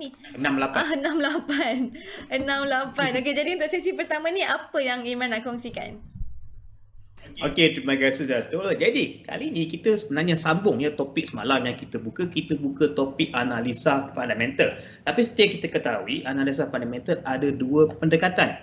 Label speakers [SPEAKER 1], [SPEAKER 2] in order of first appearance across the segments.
[SPEAKER 1] 68.
[SPEAKER 2] 68. 68. Okey, jadi untuk sesi pertama ni apa yang Imran nak kongsikan?
[SPEAKER 1] Okey, terima kasih Zatul. Jadi, kali ni kita sebenarnya sambung ya topik semalam yang kita buka topik analisa fundamental. Tapi seperti yang kita ketahui, analisa fundamental ada dua pendekatan.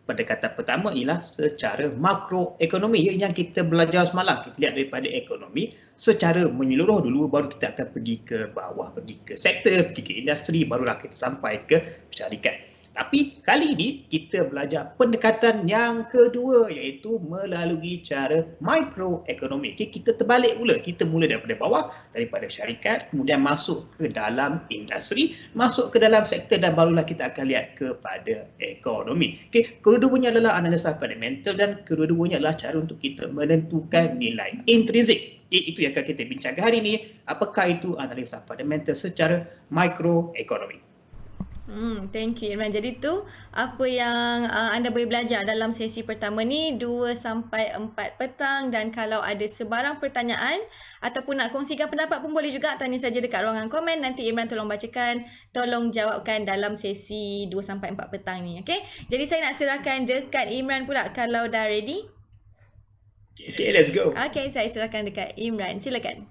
[SPEAKER 1] Pendekatan pertama ialah secara makroekonomi yang kita belajar semalam. Kita lihat daripada ekonomi secara menyeluruh dulu, baru kita akan pergi ke bawah, pergi ke sektor, pergi ke industri, barulah kita sampai ke syarikat. Tapi kali ini kita belajar pendekatan yang kedua, iaitu melalui cara mikroekonomi. Okay, kita terbalik pula. Kita mula daripada bawah, daripada syarikat, kemudian masuk ke dalam industri, masuk ke dalam sektor, dan barulah kita akan lihat kepada ekonomi. Okay, kedua-duanya adalah analisa fundamental dan kedua-duanya adalah cara untuk kita menentukan nilai intrinsik. Okay, itu yang akan kita bincangkan hari ini. Apakah itu analisa fundamental secara mikroekonomi?
[SPEAKER 2] Thank you Irman. Jadi tu apa yang anda boleh belajar dalam sesi pertama ni 2 sampai 4 petang, dan kalau ada sebarang pertanyaan ataupun nak kongsikan pendapat pun boleh juga tanya saja dekat ruangan komen. Nanti Imran tolong bacakan, tolong jawabkan dalam sesi 2 sampai 4 petang ni. Okey. Jadi saya nak serahkan dekat Imran pula kalau dah ready.
[SPEAKER 1] Okay, let's go.
[SPEAKER 2] Okey, saya serahkan dekat Imran. Silakan.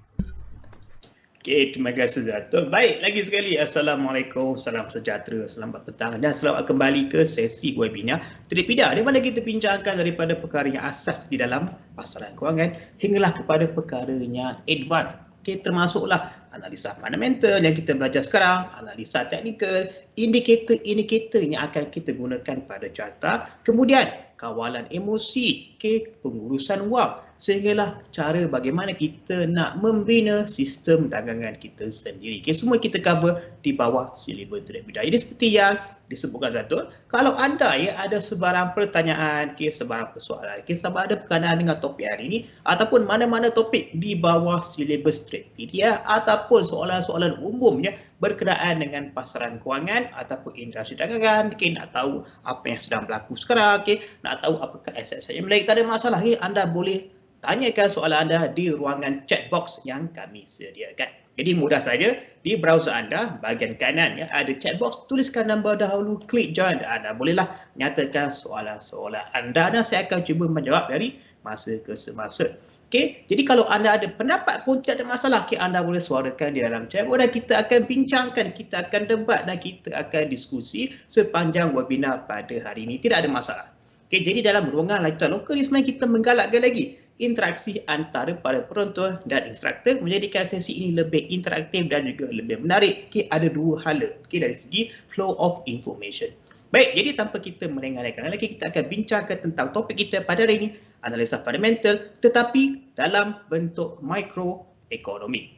[SPEAKER 1] Okay, terima kasih Zatul. Baik, lagi sekali Assalamualaikum, salam sejahtera, selamat petang dan selamat kembali ke sesi webinar Tradepedia, di mana kita bincangkan daripada perkara yang asas di dalam pasaran kewangan hinggalah kepada perkara yang advance. Okay, termasuklah analisa fundamental yang kita belajar sekarang, analisa teknikal, indikator-indikator yang akan kita gunakan pada carta, kemudian kawalan emosi, okay, pengurusan wang, sehinggalah cara bagaimana kita nak membina sistem dagangan kita sendiri. Okay, semua kita cover di bawah silibus Tradepedia. Jadi seperti yang disebutkan Zatul, kalau anda ada sebarang pertanyaan, okay, sebarang persoalan, okay, sama ada berkenaan dengan topik hari ini ataupun mana-mana topik di bawah silibus Tradepedia ataupun soalan-soalan umumnya berkenaan dengan pasaran kewangan ataupun industri dagangan, okay, nak tahu apa yang sedang berlaku sekarang, okay, nak tahu apakah aset-aset yang menarik, tak ada masalah, okay, anda boleh tanyakan soalan anda di ruangan chat box yang kami sediakan. Jadi mudah saja, di browser anda bahagian kanan ada chat box, tuliskan nombor dahulu, klik join, dan anda bolehlah nyatakan soalan-soalan anda dan saya akan cuba menjawab dari masa ke semasa. Okay, jadi kalau anda ada pendapat pun tidak ada masalah, okay, anda boleh suarakan di dalam chat box dan kita akan bincangkan, kita akan debat dan kita akan diskusi sepanjang webinar pada hari ini, tidak ada masalah. Okay, jadi dalam ruangan lanjutan lokal ni sebenarnya kita menggalakkan lagi interaksi antara para penonton dan instruktur, menjadikan sesi ini lebih interaktif dan juga lebih menarik. Okay, ada dua hala, okay, dari segi flow of information. Baik, jadi tanpa kita melengah-lengahkan lagi, kita akan bincangkan tentang topik kita pada hari ini, analisa fundamental, tetapi dalam bentuk mikroekonomi.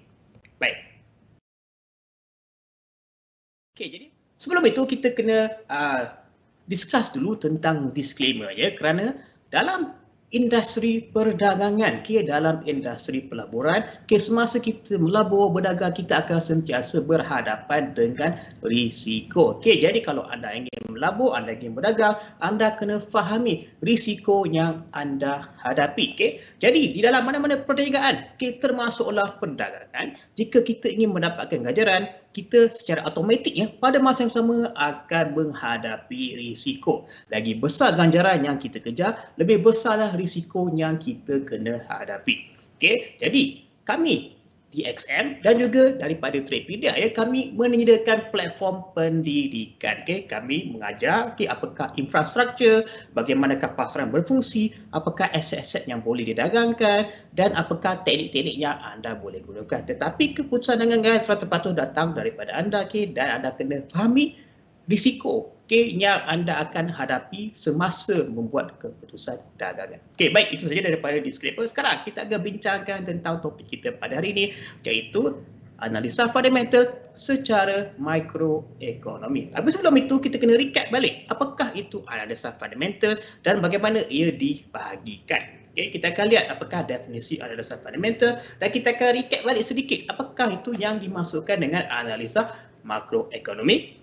[SPEAKER 1] Baik. Okay, jadi sebelum itu kita kena discuss dulu tentang disclaimer ya, kerana dalam industri perdagangan, okay, dalam industri pelaburan, okay, semasa kita melabur, berdagang, kita akan sentiasa berhadapan dengan risiko. Okay, jadi kalau anda ingin melabur, anda ingin berdagang, anda kena fahami risiko yang anda hadapi. Okay, jadi di dalam mana-mana perniagaan, okay, termasuklah perdagangan, jika kita ingin mendapatkan ganjaran, kita secara automatik pada masa yang sama akan menghadapi risiko. Lagi besar ganjaran yang kita kejar, lebih besarlah risiko yang kita kena hadapi. Okay, jadi kami DXM dan juga daripada Tradepedia kami menyediakan platform pendidikan. Okay, kami mengajar apakah infrastruktur, bagaimanakah pasaran berfungsi, apakah aset-aset yang boleh didagangkan dan apakah teknik-teknik yang anda boleh gunakan. Tetapi keputusan dagangan sepatutnya datang daripada anda, dan anda kena fahami risiko yang anda akan hadapi semasa membuat keputusan dagangan. Baik, itu saja daripada disclaimer. Sekarang kita akan bincangkan tentang topik kita pada hari ini, iaitu analisa fundamental secara mikroekonomi. Tapi sebelum itu kita kena recap balik apakah itu analisa fundamental dan bagaimana ia dibahagikan. Kita akan lihat apakah definisi analisa fundamental dan kita akan recap balik sedikit apakah itu yang dimaksudkan dengan analisa makroekonomi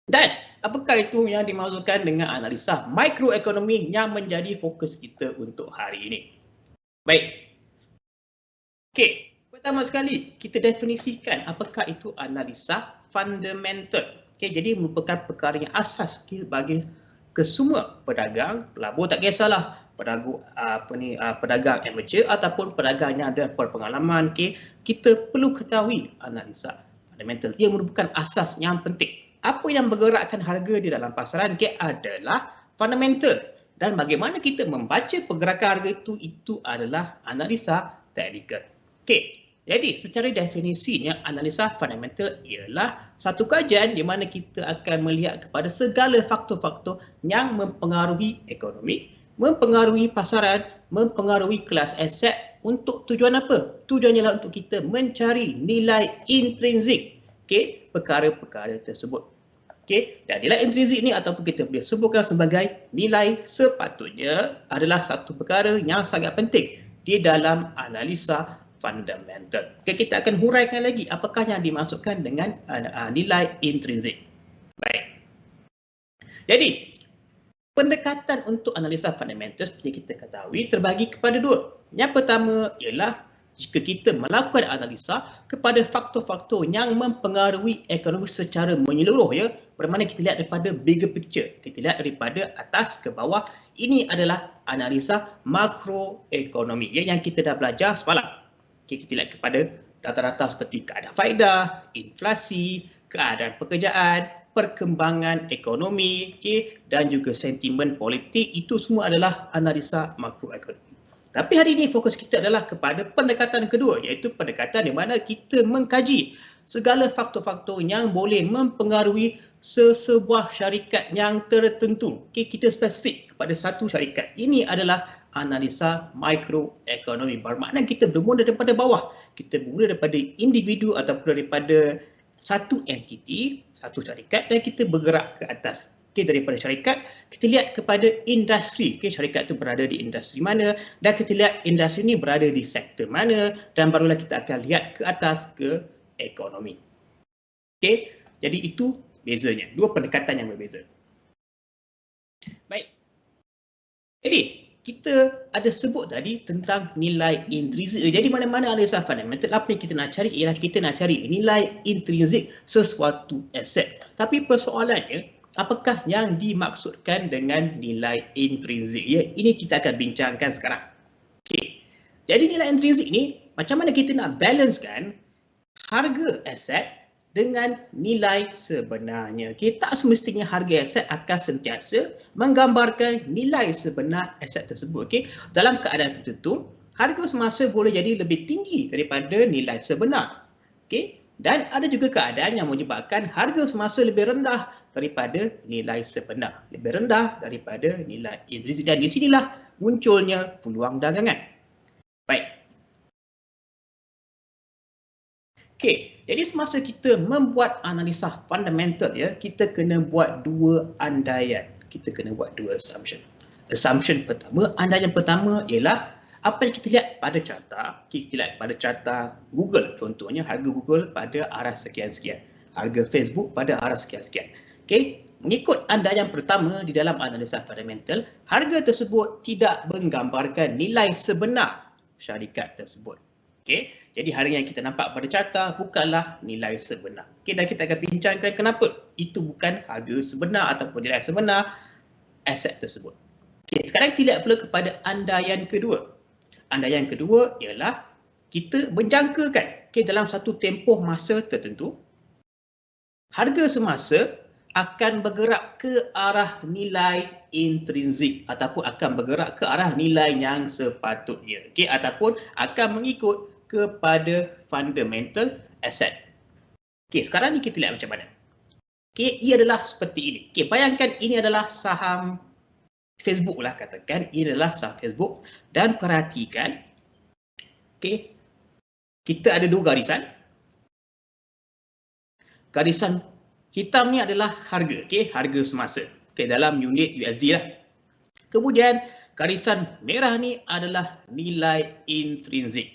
[SPEAKER 1] dan apakah itu yang dimaksudkan dengan analisa mikroekonomi yang menjadi fokus kita untuk hari ini. Baik. Pertama sekali kita definisikan apakah itu analisa fundamental. Okay, jadi merupakan perkara yang asas bagi kesemua pedagang, pelabur tak kisahlah, pedagang amateur ataupun pedagang yang ada berpengalaman. Okay, kita perlu ketahui analisa fundamental. Ia merupakan asas yang penting. Apa yang bergerakkan harga di dalam pasaran adalah fundamental. Dan bagaimana kita membaca pergerakan harga itu adalah analisa teknikal. Okey. Jadi secara definisinya analisa fundamental ialah satu kajian di mana kita akan melihat kepada segala faktor-faktor yang mempengaruhi ekonomi, mempengaruhi pasaran, mempengaruhi kelas aset untuk tujuan apa? Tujuannya adalah untuk kita mencari nilai intrinsik, okey, perkara-perkara tersebut. Okey, dan nilai intrinsik ini ataupun kita boleh sebutkan sebagai nilai sepatutnya adalah satu perkara yang sangat penting di dalam analisa fundamental. Okay, kita akan huraikan lagi apakah yang dimaksudkan dengan nilai intrinsik. Baik. Jadi, pendekatan untuk analisa fundamental seperti kita ketahui terbagi kepada dua. Yang pertama ialah jika kita melakukan analisa kepada faktor-faktor yang mempengaruhi ekonomi secara menyeluruh, ya, bermakna kita lihat daripada bigger picture. Kita lihat daripada atas ke bawah. Ini adalah analisa makroekonomi, ya, yang kita dah belajar semalam. Okay, kita lihat kepada data-data seperti keadaan faedah, inflasi, keadaan pekerjaan, perkembangan ekonomi, okay, dan juga sentimen politik. Itu semua adalah analisa makroekonomi. Tapi hari ini fokus kita adalah kepada pendekatan kedua, iaitu pendekatan di mana kita mengkaji segala faktor-faktor yang boleh mempengaruhi sebuah syarikat yang tertentu. Okay, kita spesifik kepada satu syarikat. Ini adalah analisa mikroekonomi. Bermakna kita bermula daripada bawah. Kita bermula daripada individu ataupun daripada satu entiti, satu syarikat, dan kita bergerak ke atas. Okay, daripada syarikat, kita lihat kepada industri. Okay, syarikat itu berada di industri mana, dan kita lihat industri ini berada di sektor mana, dan barulah kita akan lihat ke atas ke ekonomi. Okay, jadi itu bezanya. Dua pendekatan yang berbeza. Baik. Jadi, kita ada sebut tadi tentang nilai intrinsik. Jadi mana-mana analisa fundamental, apa yang kita nak cari ialah kita nak cari nilai intrinsik sesuatu aset. Tapi persoalannya, apakah yang dimaksudkan dengan nilai intrinsik? Ya, ini kita akan bincangkan sekarang. Okey. Jadi nilai intrinsik ni, macam mana kita nak balancekan harga aset dengan nilai sebenarnya. Okay, tak semestinya harga aset akan sentiasa menggambarkan nilai sebenar aset tersebut. Okay, dalam keadaan tertentu, harga semasa boleh jadi lebih tinggi daripada nilai sebenar. Okay, dan ada juga keadaan yang menyebabkan harga semasa lebih rendah daripada nilai sebenar. Lebih rendah daripada nilai intrinsik. Dan di sinilah munculnya peluang dagangan. Baik. Okey, jadi semasa kita membuat analisa fundamental, ya, kita kena buat dua andaian. Kita kena buat dua assumption. Assumption pertama, andaian pertama ialah apa yang kita lihat pada carta. Kita lihat pada carta Google, contohnya harga Google pada arah sekian-sekian. Harga Facebook pada arah sekian-sekian. Okey, mengikut andaian pertama di dalam analisa fundamental, harga tersebut tidak menggambarkan nilai sebenar syarikat tersebut. Okey, jadi harga yang kita nampak pada carta bukanlah nilai sebenar. Okey, dan kita akan bincangkan kenapa itu bukan harga sebenar ataupun nilai sebenar aset tersebut. Okey, sekarang kita lihat pula kepada andaian kedua. Andaian kedua ialah kita menjangkakan, okey, dalam satu tempoh masa tertentu, harga semasa akan bergerak ke arah nilai intrinsik ataupun akan bergerak ke arah nilai yang sepatutnya. Okey, ataupun akan mengikut kepada fundamental asset. Okey, sekarang ni kita lihat macam mana. Okey, ia adalah seperti ini. Okey, bayangkan ini adalah saham Facebook lah, katakan ini adalah saham Facebook, dan perhatikan, okey, kita ada dua garisan. Garisan hitam ni adalah harga, okey, harga semasa. Okey, dalam unit USD lah. Kemudian garisan merah ni adalah nilai intrinsik.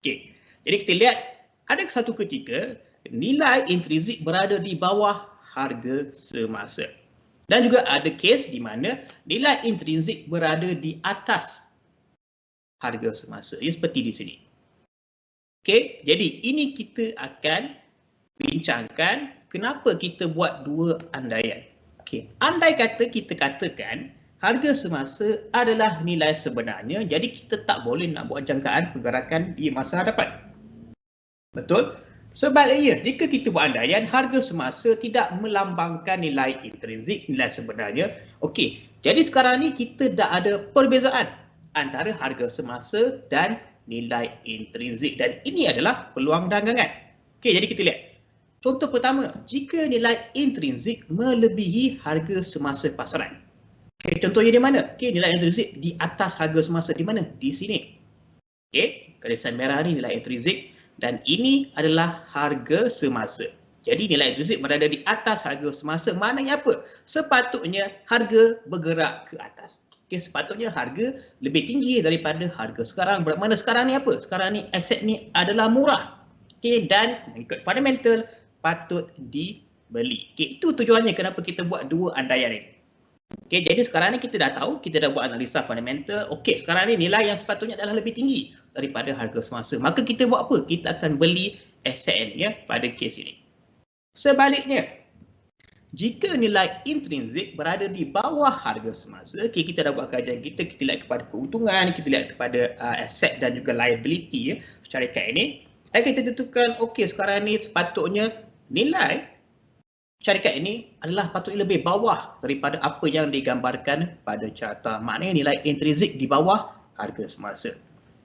[SPEAKER 1] Okey, jadi kita lihat ada satu ketika nilai intrinsik berada di bawah harga semasa. Dan juga ada kes di mana nilai intrinsik berada di atas harga semasa. Ya, seperti di sini. Okey, jadi ini kita akan bincangkan kenapa kita buat dua andaian. Okey, andai kata kita katakan harga semasa adalah nilai sebenarnya, jadi kita tak boleh nak buat jangkaan pergerakan di masa hadapan. Betul? Sebaliknya, jika kita buat andaian harga semasa tidak melambangkan nilai intrinsik, nilai sebenarnya, okey, jadi sekarang ni kita dah ada perbezaan antara harga semasa dan nilai intrinsik, dan ini adalah peluang dagangan. Okey, jadi kita lihat. Contoh pertama, jika nilai intrinsik melebihi harga semasa pasaran. Okey, contohnya di mana? Okey, nilai intrinsik di atas harga semasa di mana? Di sini. Okey, garisan merah ni nilai intrinsik dan ini adalah harga semasa. Jadi nilai intrinsik berada di atas harga semasa, maknanya apa? Sepatutnya harga bergerak ke atas. Okey, sepatutnya harga lebih tinggi daripada harga sekarang. Bermakna sekarang ni apa? Sekarang ni aset ni adalah murah. Okey, dan mengikut fundamental patut dibeli. Okey, itu tujuannya kenapa kita buat dua andaian ini. Okey, jadi sekarang ni kita dah tahu, kita dah buat analisa fundamental. Okey, sekarang ni nilai yang sepatutnya adalah lebih tinggi daripada harga semasa. Maka kita buat apa? Kita akan beli aset ni pada kes ini. Sebaliknya, jika nilai intrinsik berada di bawah harga semasa, okay, kita dah buat kajian kita lihat kepada keuntungan, kita lihat kepada aset dan juga liability syarikat ini. Dan kita tentukan, okey, sekarang ni sepatutnya nilai syarikat ini adalah patutnya lebih bawah daripada apa yang digambarkan pada carta. Maknanya nilai intrinsik di bawah harga semasa.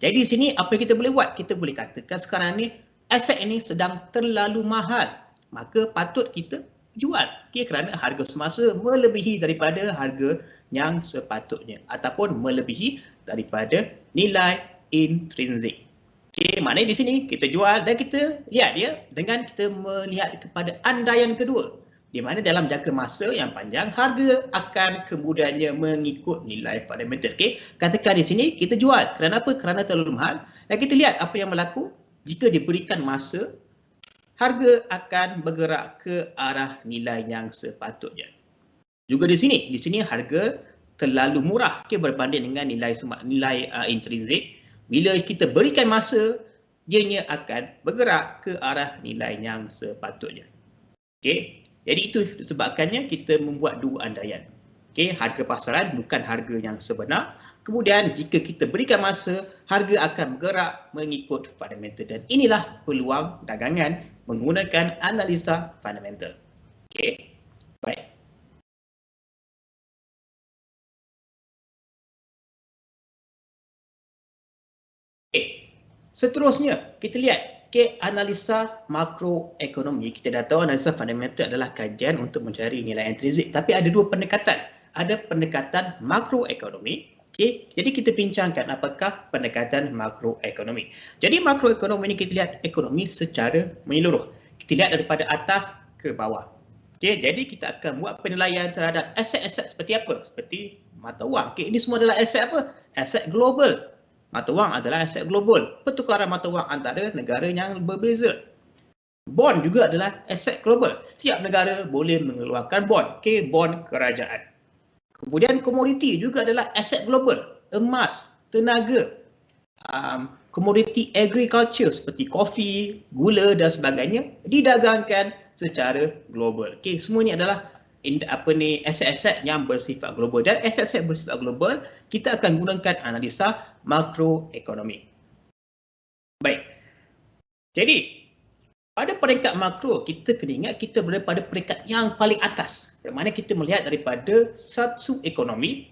[SPEAKER 1] Jadi di sini apa yang kita boleh buat? Kita boleh katakan sekarang ni aset ini sedang terlalu mahal. Maka patut kita jual. Okay, kerana harga semasa melebihi daripada harga yang sepatutnya. Ataupun melebihi daripada nilai intrinsik. Okey, maknanya di sini kita jual dan kita lihat dia dengan kita melihat kepada andaian kedua. Di mana dalam jangka masa yang panjang, harga akan kemudiannya mengikut nilai fundamental. Okey, katakan di sini kita jual. Kerana apa? Kerana terlalu mahal. Dan kita lihat apa yang berlaku jika diberikan masa, harga akan bergerak ke arah nilai yang sepatutnya. Juga di sini harga terlalu murah, okey, berbanding dengan nilai intrinsik. Bila kita berikan masa, ianya akan bergerak ke arah nilai yang sepatutnya. Okey, jadi itu disebabkannya kita membuat dua andaian. Okey, harga pasaran bukan harga yang sebenar. Kemudian jika kita berikan masa, harga akan bergerak mengikut fundamental, dan inilah peluang dagangan menggunakan analisa fundamental. Okey, baik. Seterusnya, kita lihat analisa makroekonomi. Kita dah tahu analisa fundamental adalah kajian untuk mencari nilai intrinsik. Tapi ada dua pendekatan. Ada pendekatan makroekonomi. Jadi kita bincangkan apakah pendekatan makroekonomi. Jadi makroekonomi ini kita lihat ekonomi secara menyeluruh. Kita lihat daripada atas ke bawah. Jadi kita akan buat penilaian terhadap aset-aset seperti apa? Seperti mata wang. Ini semua adalah aset apa? Aset global. Mata wang adalah aset global. Pertukaran mata wang antara negara yang berbeza. Bond juga adalah aset global. Setiap negara boleh mengeluarkan bond. Bond kerajaan. Kemudian komoditi juga adalah aset global. Emas, tenaga, komoditi agriculture seperti kopi, gula dan sebagainya didagangkan secara global. Semua ini adalah aset-aset yang bersifat global, dan aset-aset bersifat global kita akan gunakan analisa makroekonomi. Baik. Jadi pada peringkat makro kita kena ingat kita berada pada peringkat yang paling atas. Di mana kita melihat daripada satu ekonomi,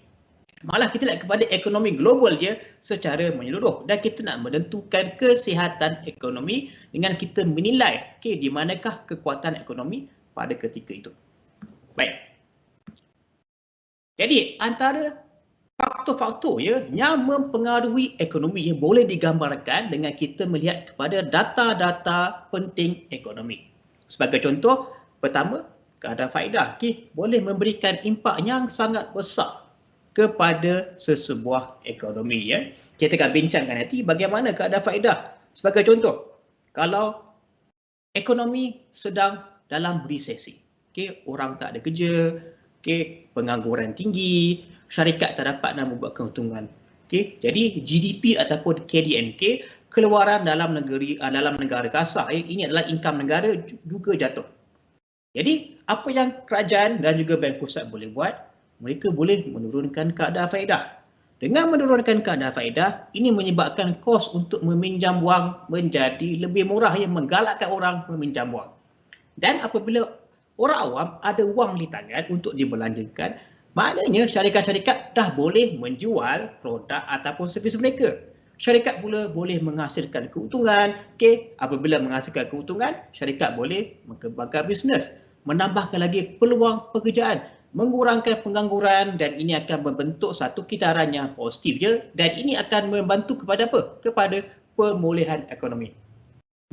[SPEAKER 1] malah kita lihat kepada ekonomi global je secara menyeluruh, dan kita nak menentukan kesihatan ekonomi dengan kita menilai di manakah kekuatan ekonomi pada ketika itu. Baik. Jadi antara faktor-faktor yang mempengaruhi ekonomi yang boleh digambarkan dengan kita melihat kepada data-data penting ekonomi. Sebagai contoh, pertama, kadar faedah boleh memberikan impak yang sangat besar kepada sesebuah ekonomi. Kita akan bincangkan nanti bagaimana kadar faedah. Sebagai contoh, kalau ekonomi sedang dalam resesi, orang tak ada kerja, pengangguran tinggi, syarikat tak dapat nak membuat keuntungan. Jadi GDP ataupun KDNK, keluaran dalam negara kasar, ini adalah income negara juga jatuh. Jadi apa yang kerajaan dan juga bank pusat boleh buat, mereka boleh menurunkan kadar faedah. Dengan menurunkan kadar faedah, ini menyebabkan kos untuk meminjam wang menjadi lebih murah yang menggalakkan orang meminjam wang. Dan apabila orang awam ada wang di tangan untuk dibelanjakan, maknanya syarikat-syarikat dah boleh menjual produk ataupun servis mereka. Syarikat pula boleh menghasilkan keuntungan. Okay? Apabila menghasilkan keuntungan, syarikat boleh mengembangkan bisnes, menambahkan lagi peluang pekerjaan, mengurangkan pengangguran, dan ini akan membentuk satu kitaran yang positif je, dan ini akan membantu kepada apa? Kepada pemulihan ekonomi.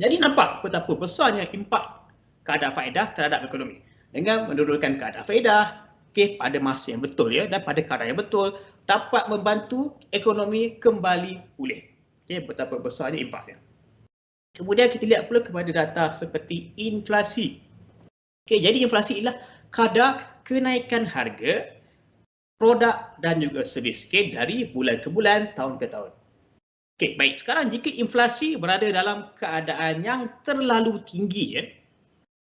[SPEAKER 1] Jadi nampak betapa besarnya impak kadar faedah terhadap ekonomi. Dengan menurunkan kadar faedah, pada masa yang betul ya, dan pada kadar yang betul, dapat membantu ekonomi kembali pulih. Betapa besarnya impaknya. Kemudian kita lihat pula kepada data seperti inflasi. Jadi inflasi ialah kadar kenaikan harga produk dan juga servis dari bulan ke bulan, tahun ke tahun. Baik. Sekarang jika inflasi berada dalam keadaan yang terlalu tinggi,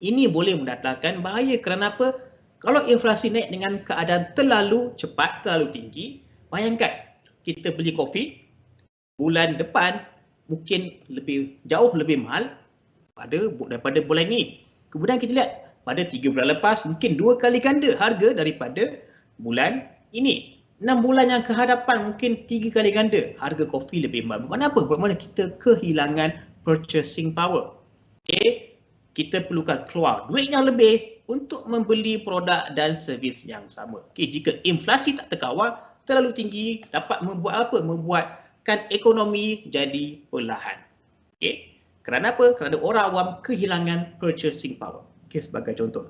[SPEAKER 1] ini boleh mendatangkan bahaya. Kerana apa? Kalau inflasi naik dengan keadaan terlalu cepat, terlalu tinggi, bayangkan kita beli kopi bulan depan mungkin jauh lebih mahal daripada bulan ini. Kemudian kita lihat pada 3 bulan lepas mungkin 2 kali ganda harga daripada bulan ini. 6 bulan yang kehadapan mungkin 3 kali ganda harga kopi lebih mahal. Bermakna apa? Bermakna kita kehilangan purchasing power. Kita perlukan keluar duit yang lebih untuk membeli produk dan servis yang sama. Jika inflasi tak terkawal, terlalu tinggi, dapat membuat apa? Membuatkan ekonomi jadi perlahan. Kerana apa? Kerana orang awam kehilangan purchasing power. Sebagai contoh.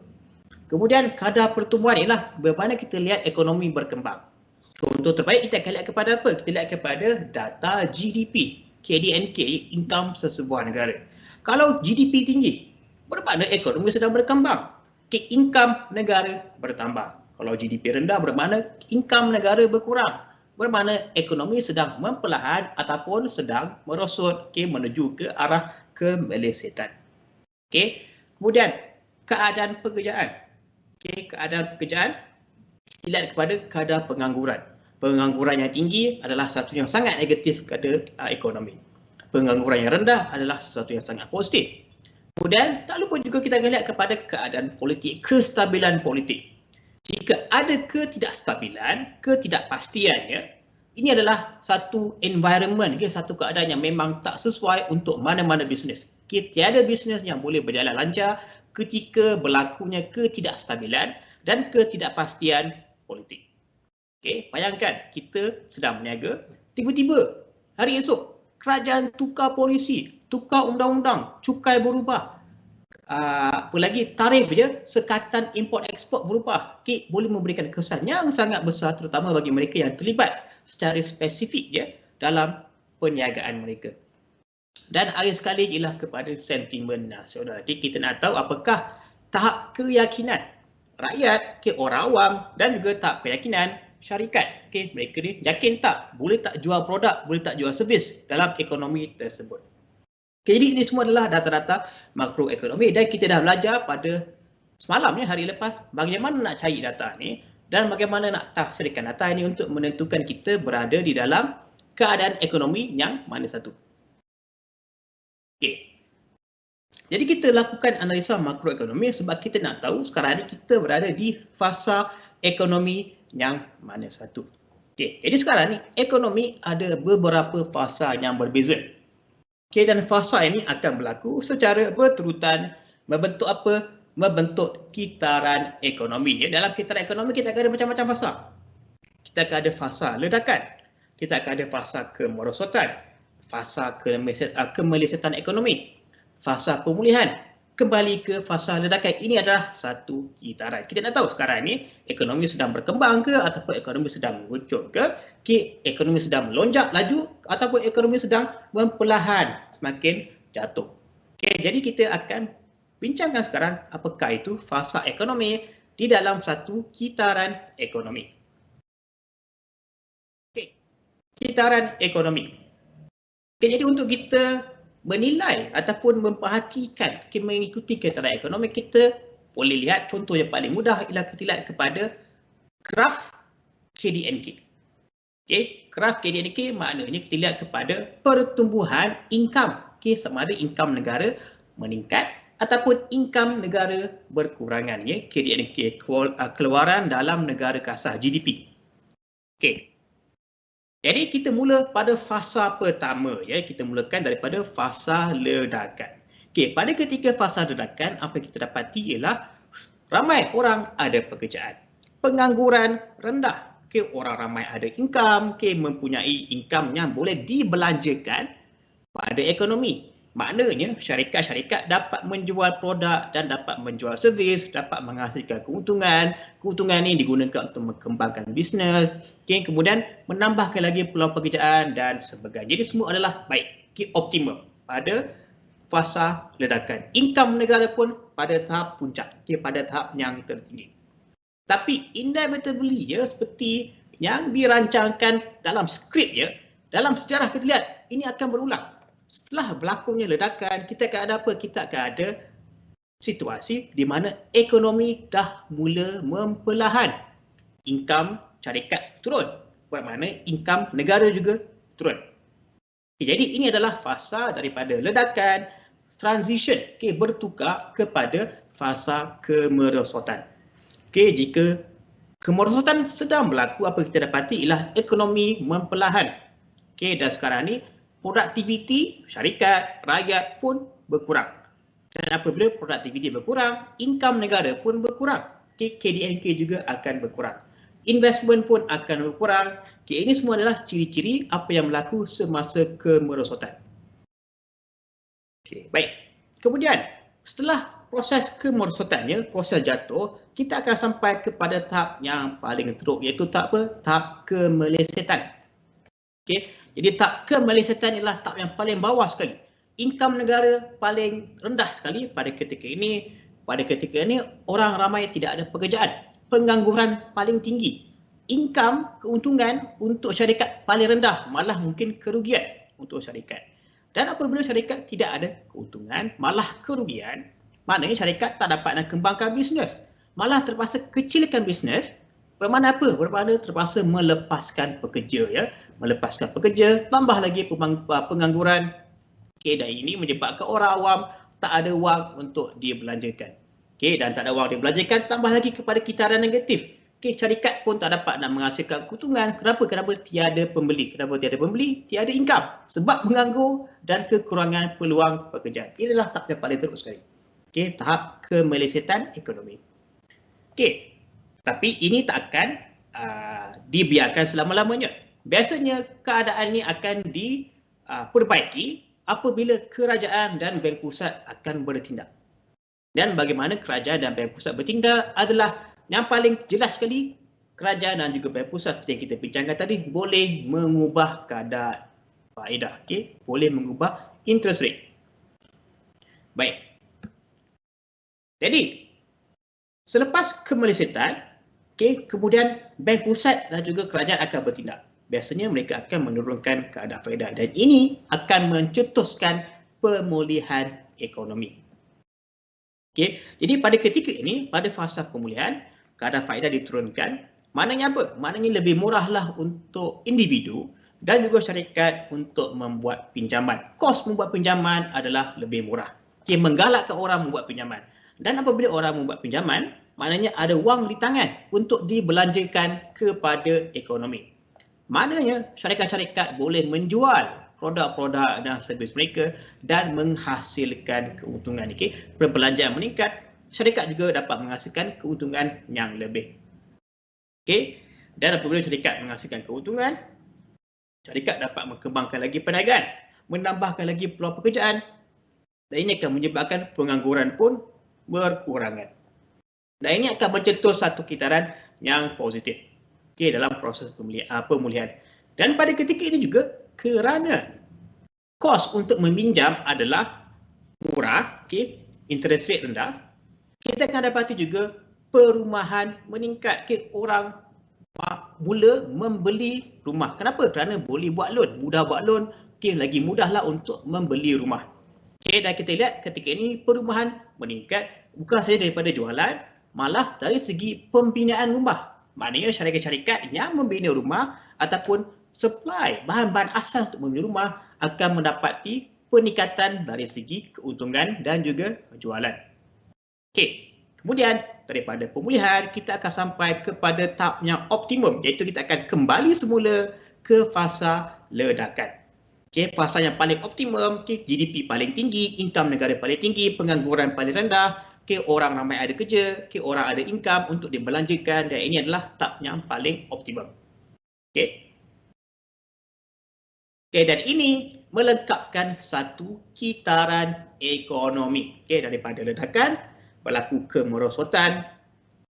[SPEAKER 1] Kemudian kadar pertumbuhan ialah bagaimana kita lihat ekonomi berkembang. Contoh terbaik kita akan lihat kepada apa? Kita lihat kepada data GDP, KDNK, income sesebuah negara. Kalau GDP tinggi, bermakna ekonomi sedang berkembang. Income negara bertambah. Kalau GDP rendah, bermakna income negara berkurang. Bermakna ekonomi sedang memperlahan ataupun sedang merosot menuju ke arah kemelesetan. Kemudian keadaan pekerjaan. Keadaan pekerjaan dilihat kepada kadar pengangguran. Pengangguran yang tinggi adalah satu yang sangat negatif kepada ekonomi. Pengangguran yang rendah adalah sesuatu yang sangat positif. Kemudian tak lupa juga kita lihat kepada keadaan politik, kestabilan politik. Jika ada ketidakstabilan, ketidakpastiannya, ini adalah satu environment, satu keadaan yang memang tak sesuai untuk mana-mana bisnes. Tiada bisnes yang boleh berjalan lancar ketika berlakunya ketidakstabilan dan ketidakpastian politik. Bayangkan kita sedang berniaga, tiba-tiba hari esok kerajaan tukar polisi, tukar undang-undang, cukai berubah. Apa lagi, tarif je, sekatan import ekspor berubah. Boleh memberikan kesan yang sangat besar terutama bagi mereka yang terlibat secara spesifik je dalam perniagaan mereka. Dan akhir sekali ialah kepada sentimen nasional. Jadi kita nak tahu apakah tahap keyakinan rakyat, orang awam dan juga tahap keyakinan syarikat. Mereka ni yakin tak, boleh tak jual produk, boleh tak jual servis dalam ekonomi tersebut. Jadi ini semua adalah data-data makroekonomi dan kita dah belajar pada semalam hari lepas bagaimana nak cari data ni dan bagaimana nak tafsirkan data ini untuk menentukan kita berada di dalam keadaan ekonomi yang mana satu. Jadi kita lakukan analisa makroekonomi sebab kita nak tahu sekarang ni kita berada di fasa ekonomi yang mana satu. Jadi sekarang ni ekonomi ada beberapa fasa yang berbeza. Dan fasa ini akan berlaku secara berterutan membentuk apa? Membentuk kitaran ekonomi. Dalam kitaran ekonomi kita akan ada macam-macam fasa. Kita akan ada fasa ledakan. Kita akan ada fasa kemerosotan. Fasa kemelesetan ekonomi. Fasa pemulihan. Kembali ke fasa ledakan. Ini adalah satu kitaran. Kita nak tahu sekarang ini ekonomi sedang berkembang ke ataupun ekonomi sedang mengucur ke? Ekonomi sedang melonjak laju ataupun ekonomi sedang perlahan semakin jatuh. Jadi kita akan bincangkan sekarang apakah itu fasa ekonomi di dalam satu kitaran ekonomi. Kitaran ekonomi. Jadi untuk kita menilai ataupun memperhatikan mengikuti kitaran ekonomi, kita boleh lihat contoh yang paling mudah ialah kita lihat kepada graf KDNK. Okey, graf KDNK maknanya kita lihat kepada pertumbuhan income. Okey, sama ada income negara meningkat ataupun income negara berkurangan, ya. KDNK, keluaran dalam negara kasar, GDP. Okey. Jadi kita mula pada fasa pertama, ya. Kita mulakan daripada fasa ledakan. Okey, pada ketika fasa ledakan, apa yang kita dapati ialah ramai orang ada pekerjaan. Pengangguran rendah. Okey, orang ramai ada income, okey, mempunyai income yang boleh dibelanjakan pada ekonomi. Maknanya syarikat-syarikat dapat menjual produk dan dapat menjual servis, dapat menghasilkan keuntungan. Keuntungan ini digunakan untuk mengembangkan bisnes, okay, kemudian menambahkan lagi peluang pekerjaan dan sebagainya. Jadi semua adalah baik, okay, optimum pada fasa ledakan. Income negara pun pada tahap puncak, okay, pada tahap yang tertinggi. Tapi inevitably, ya, seperti yang dirancangkan dalam skrip, ya, dalam sejarah kita lihat ini akan berulang. Setelah berlakunya ledakan, kita akan ada apa? Kita akan ada situasi di mana ekonomi dah mula memperlahan. Income syarikat turun, bermakna income negara juga turun. Okay, jadi ini adalah fasa daripada ledakan, transition, okay, bertukar kepada fasa kemerosotan. Okay, jika kemerosotan sedang berlaku, apa kita dapati ialah ekonomi memperlahan. Okay, dan sekarang ni produktiviti syarikat, rakyat pun berkurang. Dan apabila produktiviti berkurang, income negara pun berkurang. Okay, KDNK juga akan berkurang. Investment pun akan berkurang. Okay, ini semua adalah ciri-ciri apa yang berlaku semasa kemerosotan. Okay, baik. Kemudian, setelah proses kemerosotannya, proses jatuh, kita akan sampai kepada tahap yang paling teruk, iaitu tahap apa? Tahap kemelesetan. Okay. Jadi tahap kemelesetan ialah tahap yang paling bawah sekali. Income negara paling rendah sekali pada ketika ini. Pada ketika ini orang ramai tidak ada pekerjaan. Pengangguran paling tinggi. Income, keuntungan untuk syarikat paling rendah. Malah mungkin kerugian untuk syarikat. Dan apabila syarikat tidak ada keuntungan, malah kerugian, maknanya syarikat tak dapat nak kembangkan bisnes. Malah terpaksa kecilkan bisnes. Bermakna apa? Bermakna terpaksa melepaskan pekerja, ya. Melepaskan pekerja, tambah lagi pengangguran. Okay, dan ini menyebabkan orang awam tak ada wang untuk dibelanjakan. Okay, dan tak ada wang dibelanjakan, tambah lagi kepada kitaran negatif. Okay, syarikat pun tak dapat nak menghasilkan keuntungan. Kenapa? Kenapa tiada pembeli? Kenapa tiada pembeli? Tiada income. Sebab menganggur dan kekurangan peluang pekerjaan. Inilah tahap yang paling teruk sekali. Okay, tahap kemelesetan ekonomi. Okay, tapi ini tak akan dibiarkan selama-lamanya. Biasanya keadaan ini akan diperbaiki apabila kerajaan dan bank pusat akan bertindak. Dan bagaimana kerajaan dan bank pusat bertindak adalah yang paling jelas sekali, kerajaan dan juga bank pusat seperti yang kita bincangkan tadi boleh mengubah kadar faedah, okay? Boleh mengubah interest rate. Baik. Jadi, selepas kemelesetan, okay, kemudian bank pusat dan juga kerajaan akan bertindak. Biasanya mereka akan menurunkan kadar faedah dan ini akan mencetuskan pemulihan ekonomi. Okay. Jadi pada ketika ini, pada fasa pemulihan, kadar faedah diturunkan. Maknanya apa? Maknanya lebih murahlah untuk individu dan juga syarikat untuk membuat pinjaman. Kos membuat pinjaman adalah lebih murah. Okay. Menggalakkan orang membuat pinjaman. Dan apabila orang membuat pinjaman, maknanya ada wang di tangan untuk dibelanjakan kepada ekonomi. Maknanya syarikat-syarikat boleh menjual produk-produk dan servis mereka dan menghasilkan keuntungan. Okay? Perbelanjaan meningkat, syarikat juga dapat menghasilkan keuntungan yang lebih. Okay? Dan apabila syarikat menghasilkan keuntungan, syarikat dapat mengembangkan lagi perniagaan, menambahkan lagi peluang pekerjaan, dan ini akan menyebabkan pengangguran pun berkurangan. Dan ini akan mencetus satu kitaran yang positif, okay, dalam proses pemulihan. Dan pada ketika ini juga, kerana kos untuk meminjam adalah murah, okay, interest rate rendah, kita akan dapati juga perumahan meningkat. Okay, orang mula membeli rumah. Kenapa? Kerana boleh buat loan, mudah buat loan, okay, lagi mudahlah untuk membeli rumah. Okay, dan kita lihat ketika ini perumahan meningkat, bukan saja daripada jualan, malah dari segi pembinaan rumah. Maknanya syarikat-syarikat yang membina rumah ataupun supply bahan-bahan asas untuk membina rumah akan mendapati peningkatan dari segi keuntungan dan juga jualan. Okey, kemudian daripada pemulihan kita akan sampai kepada tahap yang optimum, iaitu kita akan kembali semula ke fasa ledakan. Okay, fasa yang paling optimum, okay, GDP paling tinggi, income negara paling tinggi, pengangguran paling rendah, okay, orang ramai ada kerja, okay, orang ada income untuk dibelanjakan, dan ini adalah tahap yang paling optimum. Okay. Okay, dan ini melengkapkan satu kitaran ekonomi. Okay, daripada ledakan, berlaku kemerosotan,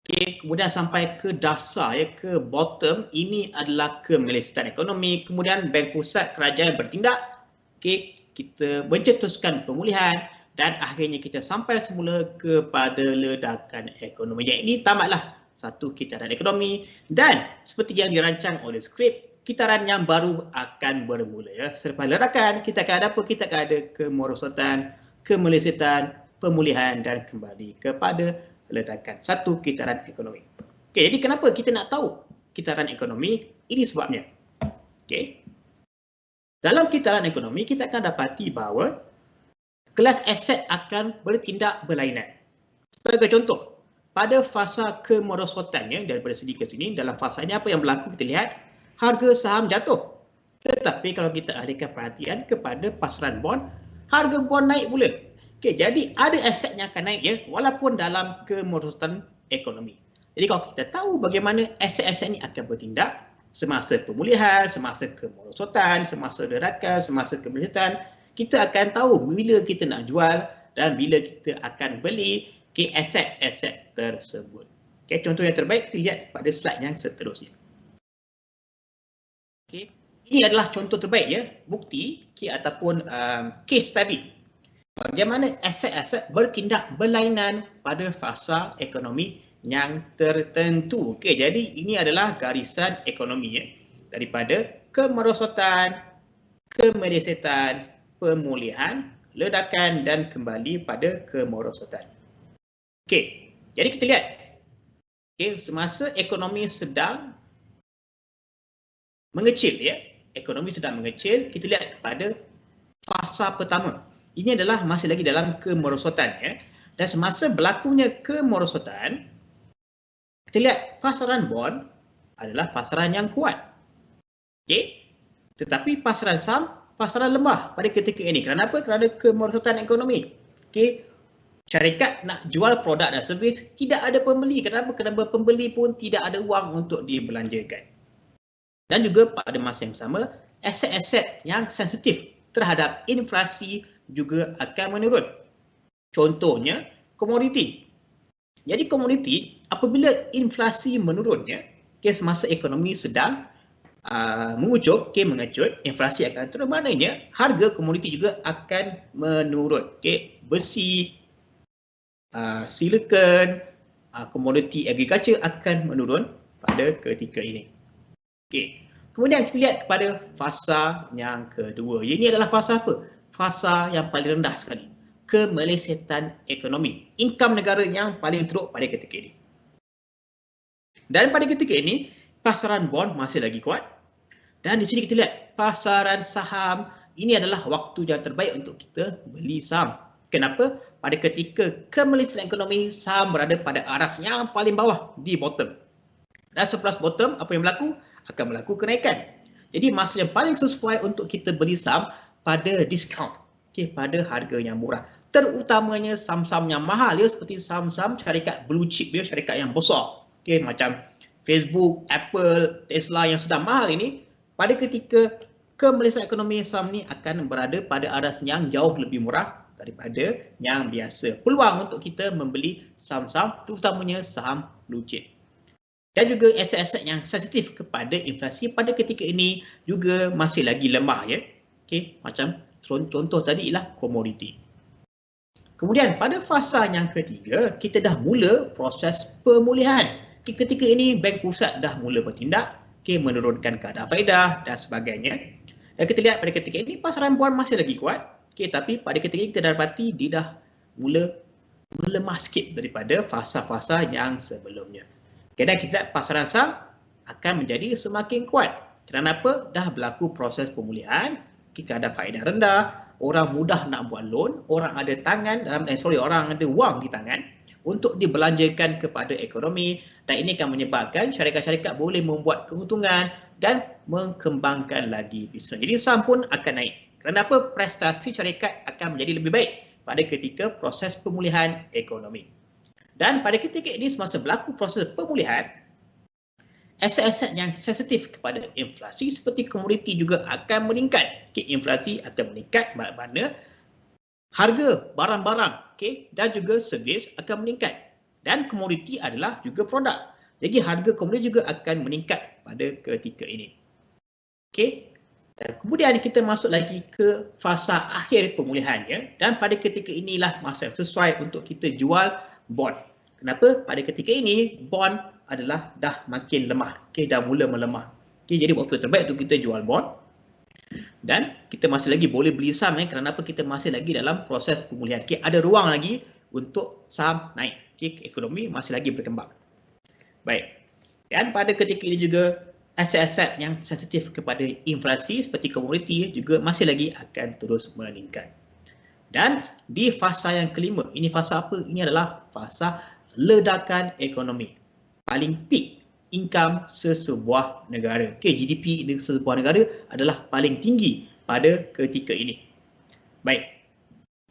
[SPEAKER 1] okay, kemudian sampai ke dasar, ya, ke bottom, ini adalah kemelesetan ekonomi, kemudian bank pusat kerajaan bertindak, okay, kita mencetuskan pemulihan dan akhirnya kita sampai semula kepada ledakan ekonomi. Yang ini tamatlah satu kitaran ekonomi dan seperti yang dirancang oleh skrip, kitaran yang baru akan bermula. Ya. Selepas ledakan, kita akan ada apa? Kita akan ada kemerosotan, kemelesetan, pemulihan dan kembali kepada ledakan. Satu kitaran ekonomi. Okey, jadi kenapa kita nak tahu kitaran ekonomi? Ini sebabnya. Okey. Dalam kitaran ekonomi, kita akan dapati bahawa kelas aset akan bertindak berlainan. Sebagai contoh, pada fasa kemerosotannya daripada segi ke sini, dalam fasa ini apa yang berlaku? Kita lihat harga saham jatuh. Tetapi kalau kita alihkan perhatian kepada pasaran bond, harga bond naik pula. Okey, jadi ada aset yang akan naik, ya, walaupun dalam kemerosotan ekonomi. Jadi kalau kita tahu bagaimana aset-aset ini akan bertindak semasa pemulihan, semasa kemerosotan, semasa ledakan, semasa kemelesetan, kita akan tahu bila kita nak jual dan bila kita akan beli aset-aset tersebut. Okey, contoh yang terbaik kita lihat pada slide yang seterusnya. Okay. Ini adalah contoh terbaik, ya, bukti ataupun case study bagaimana aset-aset bertindak berlainan pada fasa ekonomi yang tertentu. Okay, jadi ini adalah garisan ekonomi, ya, daripada kemerosotan, kemelesetan, pemulihan, ledakan dan kembali pada kemerosotan. Okay, jadi kita lihat, okay, semasa ekonomi sedang mengecil, ya, ekonomi sedang mengecil, kita lihat kepada fasa pertama. Ini adalah masih lagi dalam kemerosotan, ya. Dan semasa berlakunya kemerosotan, kita lihat pasaran bond adalah pasaran yang kuat. Okey. Tetapi pasaran saham, pasaran lemah pada ketika ini. Kenapa? Kerana kemerosotan ekonomi. Okey. Syarikat nak jual produk dan servis, tidak ada pembeli. Kenapa? Kerana pembeli pun tidak ada wang untuk dibelanjakan. Dan juga pada masa yang sama, aset-aset yang sensitif terhadap inflasi juga akan menurun. Contohnya, komoditi. Jadi komoditi, apabila inflasi menurunnya, semasa ekonomi sedang mengucuk, mengecut, inflasi akan turun, maknanya harga komoditi juga akan menurun. Besi, silikon, komoditi agriculture akan menurun pada ketika ini. Okay. Kemudian kita lihat kepada fasa yang kedua. Ini adalah fasa apa? Fasa yang paling rendah sekali. Kemelesetan ekonomi. Income negara yang paling teruk pada ketika ini. Dan pada ketika ini, pasaran bond masih lagi kuat. Dan di sini kita lihat pasaran saham. Ini adalah waktu yang terbaik untuk kita beli saham. Kenapa? Pada ketika kemelesetan ekonomi, saham berada pada aras yang paling bawah di bottom. Dan sebelah bottom, apa yang berlaku? Akan berlaku kenaikan. Jadi masa yang paling sesuai untuk kita beli saham pada discount, pada harga yang murah. Terutamanya saham-saham yang mahal, ya, seperti saham-saham syarikat blue chip, ya, syarikat yang besar, macam Facebook, Apple, Tesla yang sedang mahal ini. Pada ketika kemelesetan ekonomi, saham ni akan berada pada aras yang jauh lebih murah daripada yang biasa. Peluang untuk kita membeli saham-saham, terutamanya saham blue chip. Dan juga aset-aset yang sensitif kepada inflasi pada ketika ini juga masih lagi lemah, ya. Macam contoh tadi ialah komoditi. Kemudian pada fasa yang ketiga, kita dah mula proses pemulihan. Ketika ini bank pusat dah mula bertindak, menurunkan kadar faedah dan sebagainya. Dan kita lihat pada ketika ini pasaran bond masih lagi kuat, tapi pada ketika ini kita dapati dia dah mula melemah sikit daripada fasa-fasa yang sebelumnya. Dan kita pasaran saham akan menjadi semakin kuat. Kenapa? Dah berlaku proses pemulihan, kita ada faedah rendah, orang mudah nak buat loan, orang ada orang ada wang di tangan untuk dibelanjakan kepada ekonomi, dan ini akan menyebabkan syarikat-syarikat boleh membuat keuntungan dan mengembangkan lagi bisnes. Jadi saham pun akan naik. Kenapa? Prestasi syarikat akan menjadi lebih baik pada ketika proses pemulihan ekonomi. Dan pada ketika ini semasa berlaku proses pemulihan, aset-aset yang sensitif kepada inflasi seperti komoditi juga akan meningkat. Inflasi akan meningkat mana harga barang-barang dan juga servis akan meningkat. Dan komoditi adalah juga produk. Jadi harga komoditi juga akan meningkat pada ketika ini. Dan kemudian kita masuk lagi ke fasa akhir pemulihannya, dan pada ketika inilah masa yang sesuai untuk kita jual bond. Kenapa? Pada ketika ini bond adalah dah makin lemah, dah mula melemah. Jadi waktu terbaik untuk kita jual bond, dan kita masih lagi boleh beli saham kerana apa? Kita masih lagi dalam proses pemulihan. Ada ruang lagi untuk saham naik. Ekonomi masih lagi berkembang. Baik. Dan pada ketika ini juga aset-aset yang sensitif kepada inflasi seperti komoditi juga masih lagi akan terus meningkat. Dan di fasa yang kelima, ini fasa apa? Ini adalah fasa ledakan ekonomi. Paling peak income sesebuah negara. GDP sesebuah negara adalah paling tinggi pada ketika ini. Baik.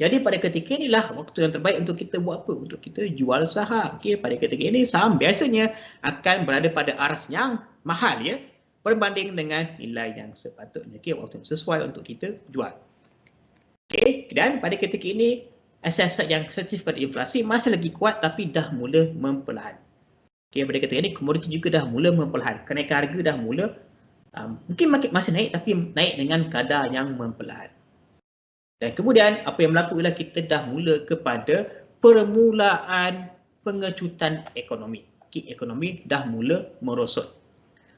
[SPEAKER 1] Jadi pada ketika inilah waktu yang terbaik untuk kita buat apa? Untuk kita jual saham. Pada ketika ini saham biasanya akan berada pada aras yang mahal berbanding dengan nilai yang sepatutnya. Waktu yang sesuai untuk kita jual. Dan pada ketika ini aset-aset yang sensitif pada inflasi masih lagi kuat tapi dah mula memperlahan. Pada ketika ini komoditi juga dah mula memperlahan. Kenaikan harga dah mula mungkin masih naik tapi naik dengan kadar yang memperlahan. Dan kemudian apa yang berlaku ialah kita dah mula kepada permulaan pengecutan ekonomi. Ekonomi dah mula merosot.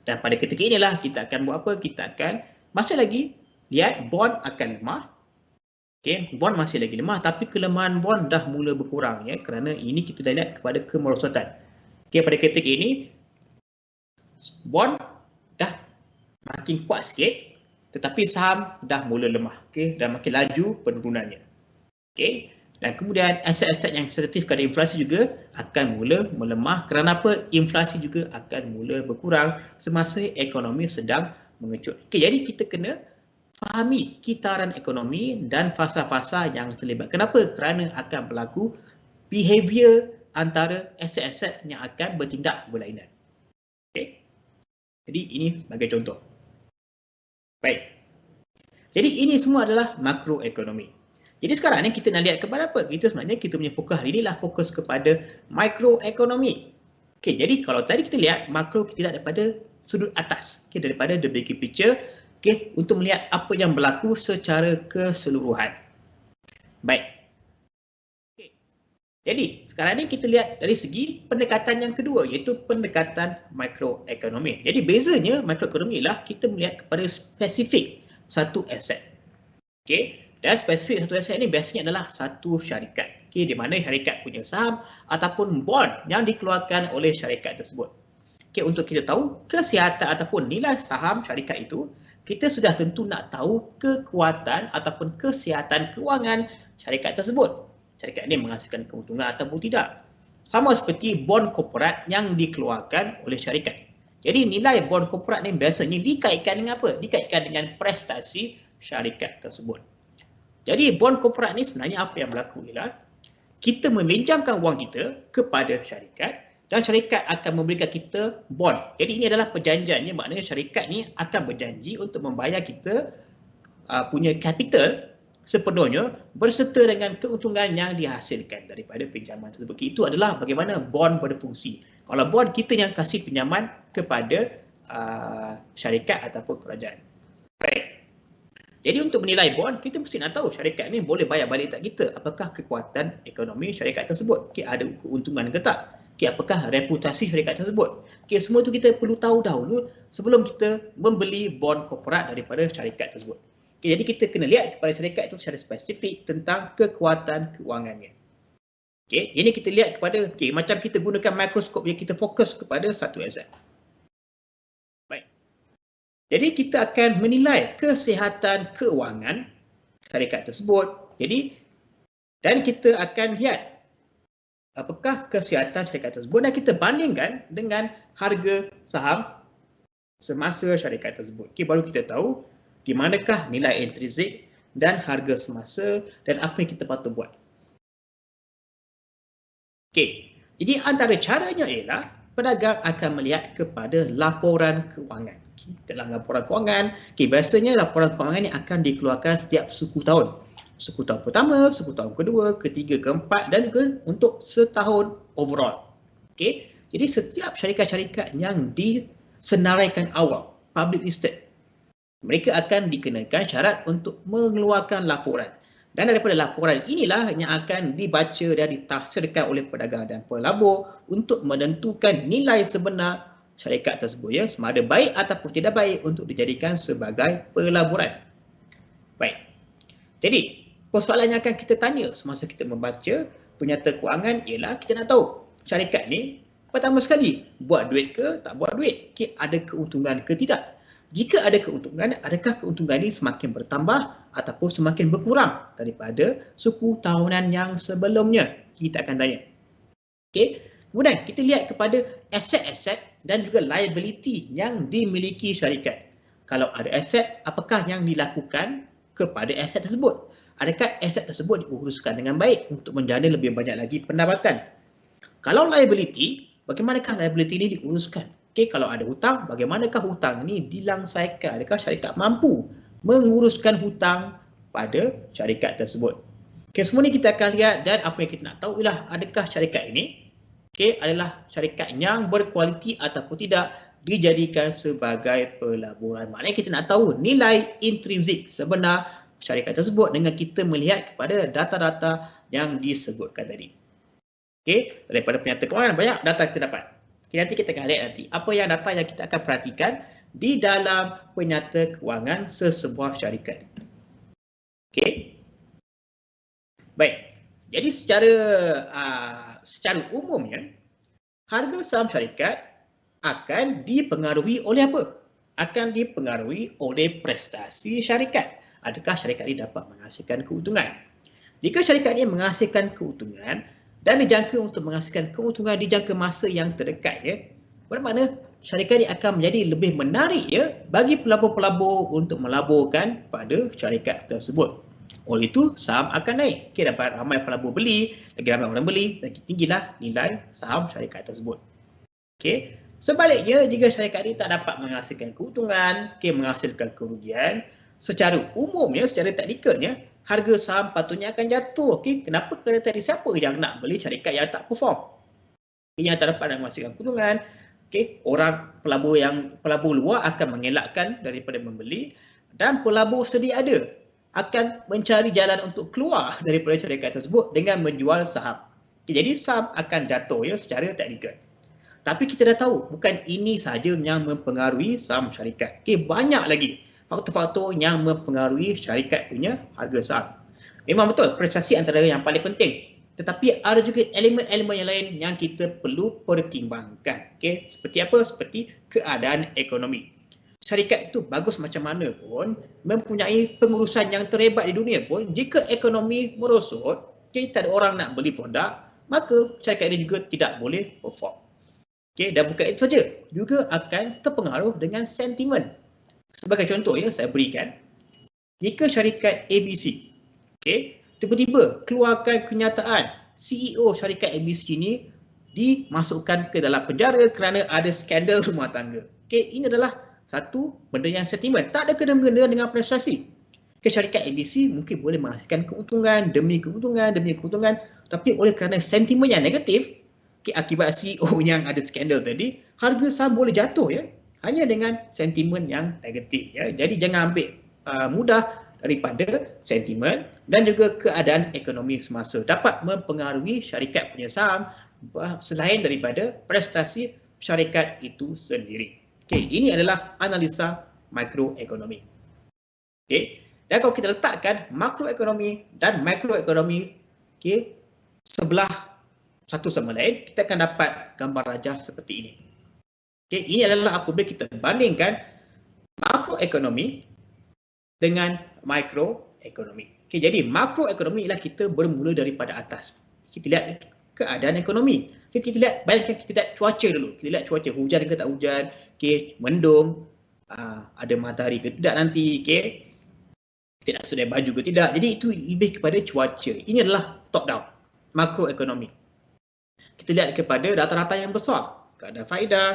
[SPEAKER 1] Dan pada ketika inilah kita akan buat apa? Kita akan masih lagi lihat bond akan lemah. Bond masih lagi lemah tapi kelemahan bond dah mula berkurang kerana ini kita dah lihat kepada kemerosotan. Pada ketika ini bond dah makin kuat sikit tetapi saham dah mula lemah, dan makin laju penurunannya. Dan kemudian aset-aset yang sensitif kepada inflasi juga akan mula melemah kerana apa? Inflasi juga akan mula berkurang semasa ekonomi sedang mengecut. Jadi kita kena fahami kitaran ekonomi dan fasa-fasa yang terlibat. Kenapa? Kerana akan berlaku behavior antara aset-aset yang akan bertindak berlainan. Jadi ini sebagai contoh. Baik. Jadi ini semua adalah makroekonomi. Jadi sekarang ni kita nak lihat kepada apa? Sebenarnya kita punya fokus hari ini lah fokus kepada mikroekonomi. Jadi kalau tadi kita lihat makro, kita lihat daripada sudut atas, daripada the big picture, untuk melihat apa yang berlaku secara keseluruhan. Baik. Jadi sekarang ni kita lihat dari segi pendekatan yang kedua, iaitu pendekatan mikroekonomi. Jadi bezanya mikroekonomi ialah kita melihat kepada spesifik satu aset. Dan spesifik satu aset ini biasanya adalah satu syarikat. Di mana syarikat punya saham ataupun bond yang dikeluarkan oleh syarikat tersebut. Untuk kita tahu kesihatan ataupun nilai saham syarikat itu, kita sudah tentu nak tahu kekuatan ataupun kesihatan kewangan syarikat tersebut. Syarikat ini menghasilkan keuntungan ataupun tidak. Sama seperti bond korporat yang dikeluarkan oleh syarikat. Jadi nilai bond korporat ini biasanya dikaitkan dengan apa? Dikaitkan dengan prestasi syarikat tersebut. Jadi bond korporat ini sebenarnya apa yang berlaku ialah kita meminjamkan wang kita kepada syarikat dan syarikat akan memberikan kita bond. Jadi ini adalah perjanjiannya, maknanya syarikat ni akan berjanji untuk membayar kita punya capital sepenuhnya berserta dengan keuntungan yang dihasilkan daripada pinjaman tersebut. Itu adalah bagaimana bond berfungsi. Kalau bond kita yang kasih pinjaman kepada syarikat ataupun kerajaan. Baik. Jadi untuk menilai bond, kita mesti nak tahu syarikat ni boleh bayar balik tak kita. Apakah kekuatan ekonomi syarikat tersebut? Ada keuntungan ke tak? Apakah reputasi syarikat tersebut? Semua itu kita perlu tahu dahulu sebelum kita membeli bond korporat daripada syarikat tersebut. Jadi kita kena lihat kepada syarikat itu secara spesifik tentang kekuatan kewangannya. Okey, ini kita lihat kepada macam kita gunakan mikroskop yang kita fokus kepada satu aset. Baik. Jadi kita akan menilai kesihatan keuangan syarikat tersebut. Jadi dan kita akan lihat apakah kesihatan syarikat tersebut dan kita bandingkan dengan harga saham semasa syarikat tersebut. Okey, baru kita tahu di manakah nilai intrinsik dan harga semasa dan apa yang kita patut buat. Okey, jadi antara caranya ialah pedagang akan melihat kepada laporan keuangan. Dalam laporan keuangan, biasanya laporan keuangan ini akan dikeluarkan setiap suku tahun. Suku tahun pertama, suku tahun kedua, ketiga, keempat dan untuk setahun overall. Okey, jadi setiap syarikat-syarikat yang disenaraikan awal, public listed, mereka akan dikenakan syarat untuk mengeluarkan laporan. Dan daripada laporan inilah yang akan dibaca dan ditafsirkan oleh pedagang dan pelabur untuk menentukan nilai sebenar syarikat tersebut, ya, sama ada baik ataupun tidak baik untuk dijadikan sebagai pelaburan. Baik. Jadi, persoalan yang akan kita tanya semasa kita membaca penyata keuangan ialah kita nak tahu syarikat ni pertama sekali buat duit ke tak buat duit, ada keuntungan ke tidak. Jika ada keuntungan, adakah keuntungan ini semakin bertambah ataupun semakin berkurang daripada suku tahunan yang sebelumnya? Kita akan tanya. Okey. Kemudian kita lihat kepada aset-aset dan juga liability yang dimiliki syarikat. Kalau ada aset, apakah yang dilakukan kepada aset tersebut? Adakah aset tersebut diuruskan dengan baik untuk menjana lebih banyak lagi pendapatan? Kalau liability, bagaimanakah liability ini diuruskan? Okey, kalau ada hutang, bagaimanakah hutang ini dilangsaikan? Adakah syarikat mampu menguruskan hutang pada syarikat tersebut? Okey, semua ini kita akan lihat dan apa yang kita nak tahu ialah adakah syarikat ini adalah syarikat yang berkualiti ataupun tidak dijadikan sebagai pelaburan. Maknanya kita nak tahu nilai intrinsik sebenar syarikat tersebut dengan kita melihat kepada data-data yang disebutkan tadi. Okey, daripada penyata keuangan banyak data kita dapat. Okay, nanti kita akan lihat nanti apa yang data yang kita akan perhatikan di dalam penyata keuangan sesebuah syarikat. Okey. Baik. Jadi secara umumnya harga saham syarikat akan dipengaruhi oleh apa? Akan dipengaruhi oleh prestasi syarikat. Adakah syarikat ini dapat menghasilkan keuntungan? Jika syarikat ini menghasilkan keuntungan dan dijangka untuk menghasilkan keuntungan di jangka masa yang terdekat, ya, bermakna syarikat ini akan menjadi lebih menarik, ya, bagi pelabur-pelabur untuk melaburkan pada syarikat tersebut. Oleh itu, saham akan naik. Okay, dapat ramai pelabur beli, lagi ramai orang beli, lagi tinggilah nilai saham syarikat tersebut. Okay. Sebaliknya, jika syarikat ini tak dapat menghasilkan keuntungan, menghasilkan kerugian, secara umumnya, secara teknikalnya, harga saham patutnya akan jatuh. Okay. Kenapa? Kerana tadi siapa yang nak beli syarikat yang tak perform? Yang tak dapat menghasilkan keuntungan, orang pelabur luar akan mengelakkan daripada membeli dan pelabur sedia ada akan mencari jalan untuk keluar daripada syarikat tersebut dengan menjual saham. Jadi saham akan jatuh, ya, secara teknikal. Tapi kita dah tahu bukan ini sahaja yang mempengaruhi saham syarikat. Banyak lagi faktor-faktor yang mempengaruhi syarikat punya harga saham. Memang betul prestasi antara yang paling penting. Tetapi ada juga elemen-elemen yang lain yang kita perlu pertimbangkan. Seperti apa? Seperti keadaan ekonomi. Syarikat itu bagus macam mana pun, mempunyai pengurusan yang terhebat di dunia pun, jika ekonomi merosot, tak ada orang nak beli produk, maka syarikat ini juga tidak boleh perform. Dan bukan itu saja, juga akan terpengaruh dengan sentimen. Sebagai contoh, ya, saya berikan, jika syarikat ABC, tiba-tiba keluarkan kenyataan CEO syarikat ABC ini dimasukkan ke dalam penjara kerana ada skandal rumah tangga. Ini adalah satu benda yang sentimen, tak ada kena-mengena dengan prestasi. Syarikat ABC mungkin boleh menghasilkan keuntungan demi keuntungan, tapi oleh kerana sentimen yang negatif, akibat CEO yang ada skandal tadi, harga saham boleh jatuh, ya, hanya dengan sentimen yang negatif, ya. Jadi jangan ambil mudah daripada sentimen dan juga keadaan ekonomi semasa dapat mempengaruhi syarikat punya saham selain daripada prestasi syarikat itu sendiri. Ini adalah analisa makroekonomi. Dan kalau kita letakkan makroekonomi dan mikroekonomi sebelah satu sama lain, kita akan dapat gambar rajah seperti ini. Okay, ini adalah apabila kita bandingkan makroekonomi dengan mikroekonomi. Okay, jadi makroekonomi ialah kita bermula daripada atas. Kita lihat keadaan ekonomi. Okay, kita lihat, bayangkan kita lihat cuaca dulu. Kita lihat cuaca, hujan ke tak hujan, okay, mendung, ada matahari ke tidak nanti, okay, tidak sedia baju ke tidak. Jadi itu lebih kepada cuaca. Ini adalah top down, makroekonomi. Kita lihat kepada data-data yang besar, keadaan faedah,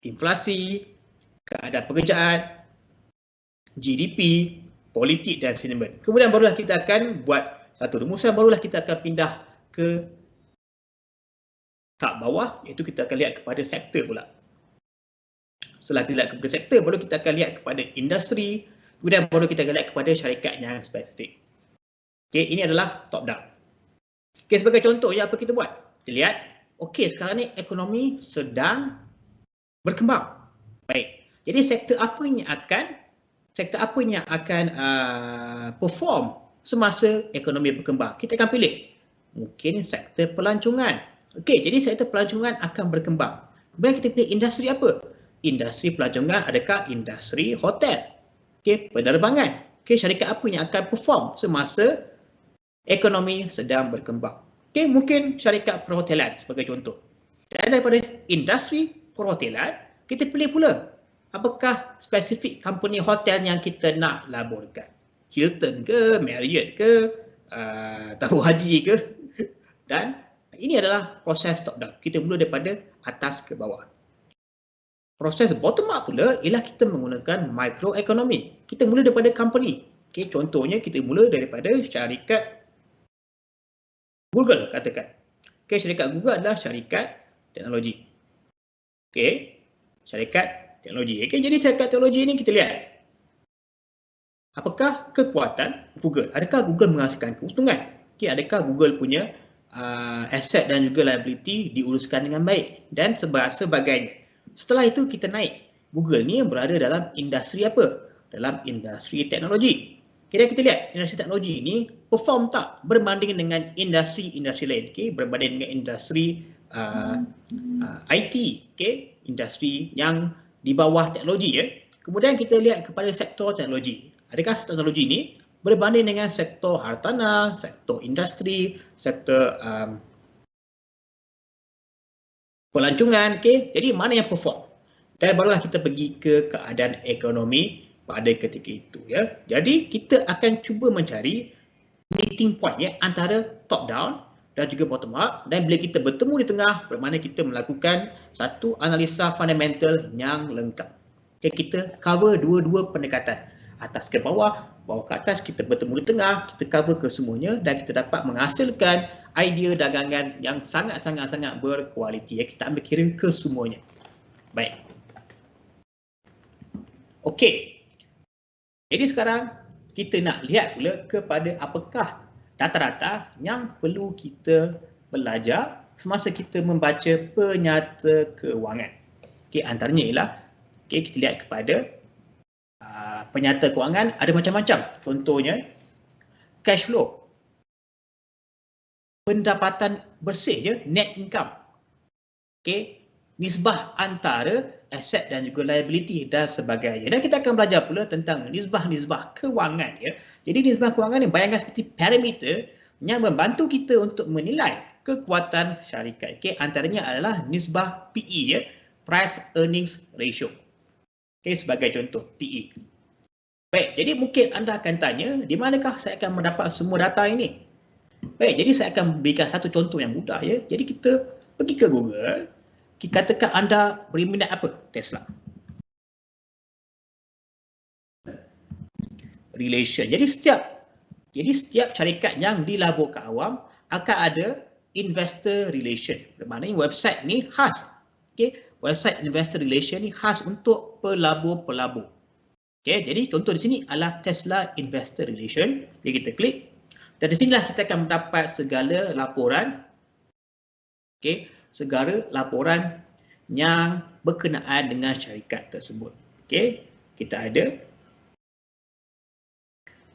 [SPEAKER 1] inflasi, keadaan pekerjaan, GDP, politik dan sentimen. Kemudian barulah kita akan buat satu rumusan, barulah kita akan pindah ke tahap bawah, iaitu kita akan lihat kepada sektor pula. Setelah kita lihat kepada sektor, baru kita akan lihat kepada industri, kemudian baru kita akan lihat kepada syarikat yang spesifik. Okay, ini adalah top down. Okay, sebagai contoh, ya, apa kita buat? Kita lihat, okay, sekarang ni ekonomi sedang berkembang. Baik. Jadi sektor apa yang akan perform semasa ekonomi berkembang? Kita akan pilih mungkin sektor pelancongan. Okey, jadi sektor pelancongan akan berkembang. Kemudian kita pilih industri apa? Industri pelancongan, adakah industri hotel? Okey, penerbangan. Okey, syarikat apa yang akan perform semasa ekonomi sedang berkembang? Okey, mungkin syarikat perhotelan sebagai contoh. Dan daripada industri perhotelan, kita pilih pula apakah spesifik company hotel yang kita nak laburkan. Hilton ke, Marriott ke, Tahu Haji ke. Dan ini adalah proses top down. Kita mula daripada atas ke bawah. Proses bottom up pula ialah kita menggunakan microeconomy. Kita mula daripada company. Okay, contohnya kita mula daripada syarikat Google, katakan. Okay, syarikat Google adalah syarikat teknologi. Okay, syarikat teknologi. Okay, jadi syarikat teknologi ini kita lihat. Apakah kekuatan Google? Adakah Google menghasilkan keuntungan? Okay, adakah Google punya aset dan juga liability diuruskan dengan baik? Dan sebagainya. Setelah itu kita naik. Google ni berada dalam industri apa? Dalam industri teknologi. Okay, kita lihat industri teknologi ini perform tak berbanding dengan industri-industri lain. Okay, berbanding dengan industri IT, okay, industri yang di bawah teknologi. Ya. Kemudian kita lihat kepada sektor teknologi. Adakah teknologi ini berbanding dengan sektor hartanah, sektor industri, sektor pelancongan, okay? Jadi mana yang perform? Dan barulah kita pergi ke keadaan ekonomi pada ketika itu, ya. Jadi kita akan cuba mencari meeting point, ya, antara top down dan juga bottom up, dan bila kita bertemu di tengah, bermakna kita melakukan satu analisa fundamental yang lengkap. Okay, kita cover dua-dua pendekatan, atas ke bawah, bawah ke atas, kita bertemu di tengah, kita cover ke semuanya dan kita dapat menghasilkan idea dagangan yang sangat-sangat berkualiti. Ya, kita ambil kira ke semuanya. Baik. Okey. Jadi sekarang kita nak lihat pula kepada apakah data-data yang perlu kita belajar semasa kita membaca penyata kewangan. Okey, antaranya ialah kita lihat kepada penyata kewangan ada macam-macam. Contohnya cash flow, pendapatan bersih, je, net income. Okey, nisbah antara aset dan juga liability dan sebagainya. Dan kita akan belajar pula tentang nisbah-nisbah kewangan, ya. Jadi nisbah kewangan ni bayangkan seperti parameter yang membantu kita untuk menilai kekuatan syarikat. Okey, antaranya adalah nisbah PE, ya, price earnings ratio. Okey, sebagai contoh PE. Baik, jadi mungkin anda akan tanya, di manakah saya akan mendapat semua data ini? Baik, jadi saya akan berikan satu contoh yang mudah, ya. Jadi kita pergi ke Google, kita katakan anda berminat apa? Tesla. Relation. Jadi setiap syarikat yang dilaburkan awam akan ada investor relation. Bermaknanya website ni khas. Okey, website investor relation ni khas untuk pelabur-pelabur. Okey, jadi contoh di sini adalah Tesla investor relation. Jadi kita klik. Dan di sinilah kita akan mendapat segala laporan. Okey, segala laporan yang berkenaan dengan syarikat tersebut. Okey, kita ada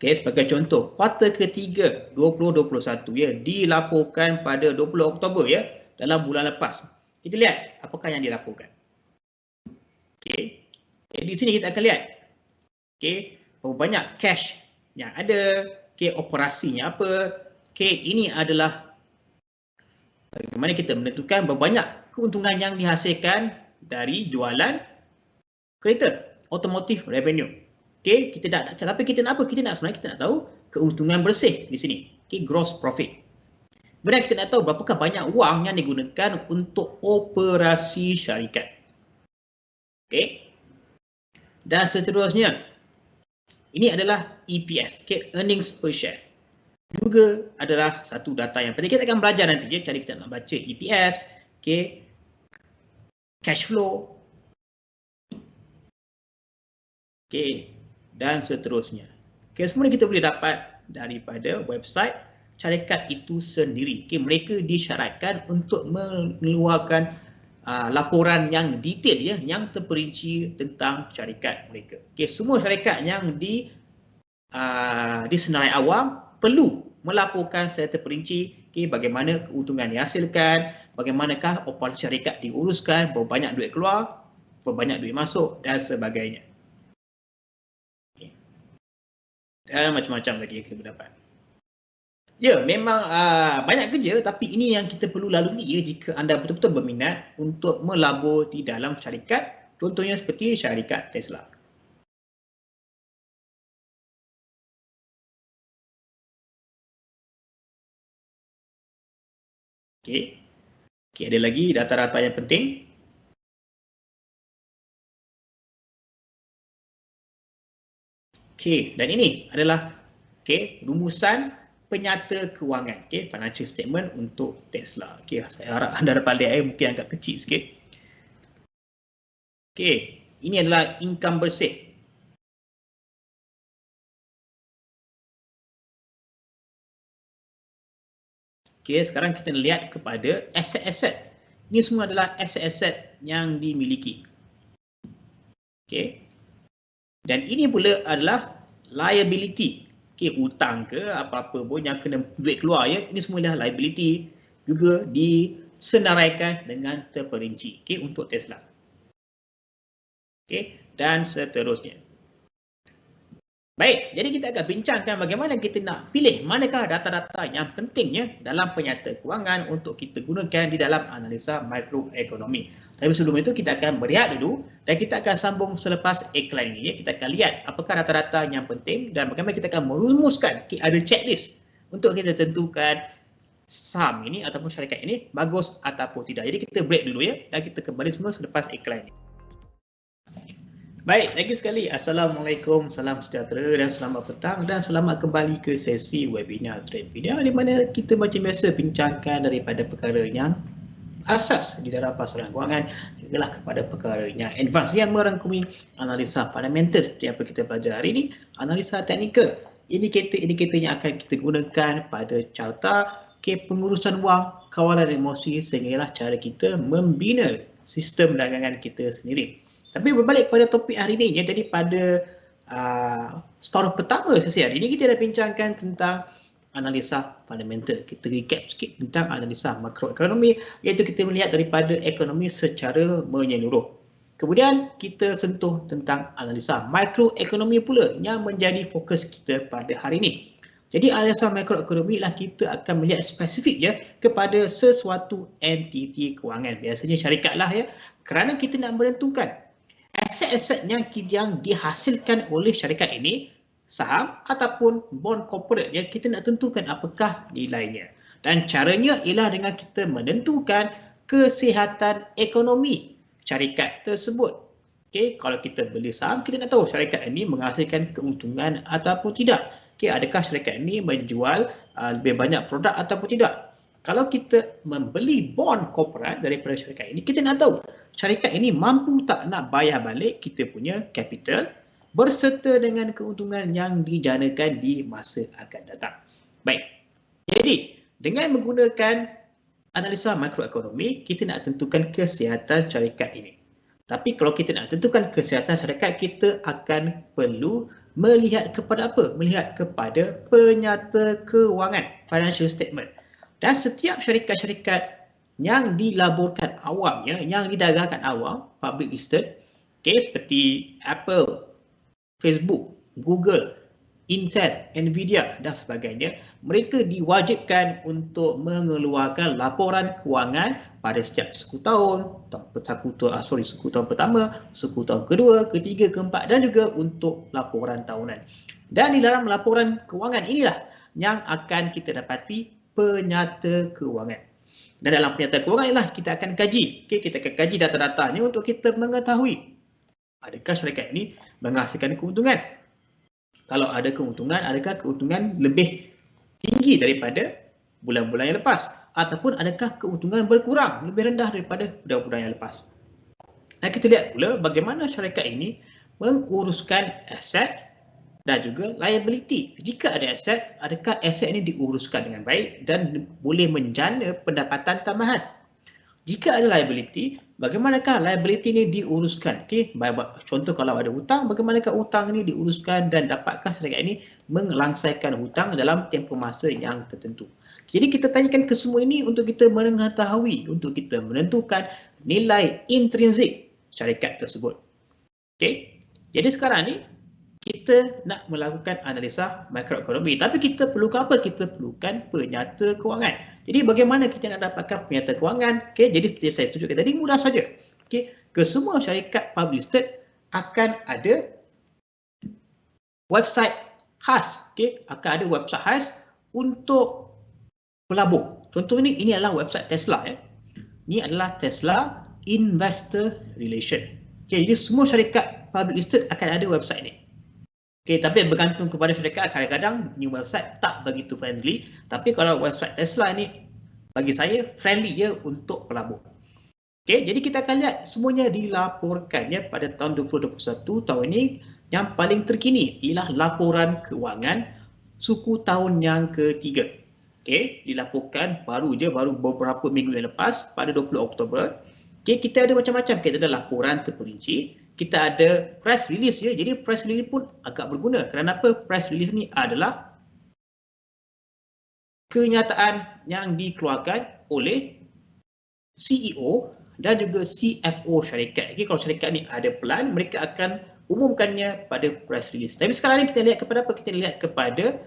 [SPEAKER 1] Okay, sebagai contoh, kuartal ketiga 2021 ya, dilaporkan pada 20 Oktober ya, dalam bulan lepas. Kita lihat apakah yang dilaporkan. Okay. Di sini kita akan lihat berapa banyak cash yang ada, operasinya apa. Ini adalah bagaimana kita menentukan berapa banyak keuntungan yang dihasilkan dari jualan kereta, automotive revenue. Tapi kita nak apa? Sebenarnya kita nak tahu keuntungan bersih di sini. Gross profit. Sebenarnya kita nak tahu berapakah banyak wang yang digunakan untuk operasi syarikat. Dan seterusnya, ini adalah EPS, earnings per share. Juga adalah satu data yang penting. Kita akan belajar nanti cara kita nak baca EPS, cash flow, dan seterusnya. Semua kita boleh dapat daripada website syarikat itu sendiri. Mereka disyaratkan untuk mengeluarkan laporan yang detail ya, yang terperinci tentang syarikat mereka. Semua syarikat yang di senarai awam perlu melaporkan secara terperinci bagaimana keuntungan dihasilkan, bagaimanakah operasi syarikat diuruskan, berapa banyak duit keluar, berapa banyak duit masuk dan sebagainya. Dan macam-macam lagi yang kita boleh dapat. Ya, memang banyak kerja, tapi ini yang kita perlu lalui ya, jika anda betul-betul berminat untuk melabur di dalam syarikat, contohnya seperti syarikat Tesla. Ada lagi data-data yang penting. Dan ini adalah rumusan penyata kewangan, financial statement untuk Tesla. Saya harap anda dapat lihat mungkin agak kecil sikit. Ini adalah income bersih. Sekarang kita lihat kepada aset-aset. Ini semua adalah aset-aset yang dimiliki. Dan ini pula adalah liability. Hutang ke apa-apa pun yang kena duit keluar ya, ini semua adalah liability, juga disenaraikan dengan terperinci untuk Tesla. Dan seterusnya. Baik, jadi kita akan bincangkan bagaimana kita nak pilih manakah data-data yang pentingnya dalam penyata kewangan untuk kita gunakan di dalam analisa makroekonomi. Tapi sebelum itu kita akan berehat dulu dan kita akan sambung selepas iklan ini. Kita akan lihat apakah data-data yang penting dan bagaimana kita akan merumuskan ada checklist untuk kita tentukan saham ini ataupun syarikat ini bagus ataupun tidak. Jadi kita break dulu ya dan kita kembali semua selepas iklan ini. Baik, lagi sekali Assalamualaikum, salam sejahtera dan selamat petang dan selamat kembali ke sesi webinar Tradepedia di mana kita macam biasa bincangkan daripada perkara yang asas di dalam pasaran kewangan hinggalah kepada perkara yang advance yang merangkumi analisa fundamental seperti apa kita belajar hari ini, analisa teknikal, indikator-indikator yang akan kita gunakan pada carta, pengurusan wang, kawalan emosi sehinggalah cara kita membina sistem dagangan kita sendiri. Tapi berbalik pada topik hari ini, ya, jadi pada setara pertama sesi hari ini kita dah bincangkan tentang analisa fundamental. Kita recap sikit tentang analisa makroekonomi, iaitu kita melihat daripada ekonomi secara menyeluruh. Kemudian kita sentuh tentang analisa mikroekonomi pula yang menjadi fokus kita pada hari ini. Jadi analisa makroekonomi lah kita akan melihat spesifik ya kepada sesuatu entiti kewangan. Biasanya syarikat lah ya, kerana kita nak menentukan aset-aset yang dihasilkan oleh syarikat ini, saham ataupun bond corporate, yang kita nak tentukan apakah nilainya. Dan caranya ialah dengan kita menentukan kesihatan ekonomi syarikat tersebut. Kalau kita beli saham, kita nak tahu syarikat ini menghasilkan keuntungan ataupun tidak. Adakah syarikat ini menjual lebih banyak produk ataupun tidak. Kalau kita membeli bond corporate daripada syarikat ini, kita nak tahu syarikat ini mampu tak nak bayar balik kita punya capital berserta dengan keuntungan yang dijanakan di masa akan datang. Baik, jadi dengan menggunakan analisa makroekonomi, kita nak tentukan kesihatan syarikat ini. Tapi kalau kita nak tentukan kesihatan syarikat, kita akan perlu melihat kepada apa? Melihat kepada penyata kewangan, financial statement. Dan setiap syarikat-syarikat yang dilaporkan awam, yang didagangkan awam, public listed, seperti Apple, Facebook, Google, Intel, Nvidia dan sebagainya, mereka diwajibkan untuk mengeluarkan laporan kewangan pada setiap 10 tahun, suku tahun pertama, suku tahun kedua, ketiga, keempat dan juga untuk laporan tahunan. Dan di dalam laporan kewangan inilah yang akan kita dapati penyata kewangan. Dan dalam penyata kewangan inilah kita akan kaji. Kita akan kaji data-data ini untuk kita mengetahui adakah syarikat ini menghasilkan keuntungan. Kalau ada keuntungan, adakah keuntungan lebih tinggi daripada bulan-bulan yang lepas? Ataupun adakah keuntungan berkurang, lebih rendah daripada bulan-bulan yang lepas? Dan kita lihat pula bagaimana syarikat ini menguruskan aset dan juga liability. Jika ada aset, adakah aset ini diuruskan dengan baik dan boleh menjana pendapatan tambahan? Jika ada liability, bagaimanakah liability ini diuruskan? Contoh kalau ada hutang, bagaimanakah hutang ini diuruskan dan dapatkah syarikat ini melangsaikan hutang dalam tempoh masa yang tertentu? Jadi kita tanyakan ke semua ini untuk kita mengetahui, untuk kita menentukan nilai intrinsik syarikat tersebut. Jadi sekarang ni kita nak melakukan analisa makroekonomi, tapi kita perlukan apa? Kita perlukan penyata kewangan. Jadi bagaimana kita nak dapatkan penyata kewangan? Jadi seperti saya tunjukkan tadi, mudah saja. Ke semua syarikat public listed akan ada website khas. Akan ada website khas untuk pelabur. Contoh ini adalah website Tesla. Ini adalah Tesla Investor Relation. Jadi semua syarikat public listed akan ada website ini. Tapi bergantung kepada syarikat, kadang-kadang new website tak begitu friendly. Tapi kalau website Tesla ni bagi saya friendly je untuk pelabur. Jadi kita akan lihat semuanya dilaporkannya pada tahun 2021. Tahun ini yang paling terkini ialah laporan kewangan suku tahun yang ketiga. Dilaporkan baru beberapa minggu yang lepas pada 20 Oktober. Kita ada macam-macam. Kita ada laporan terperinci. Kita ada press release jadi press release pun agak berguna. Kerana apa? Press release ni adalah kenyataan yang dikeluarkan oleh CEO dan juga CFO syarikat. Kalau syarikat ni ada plan, mereka akan umumkannya pada press release. Tapi sekarang ni kita lihat kepada apa? Kita lihat kepada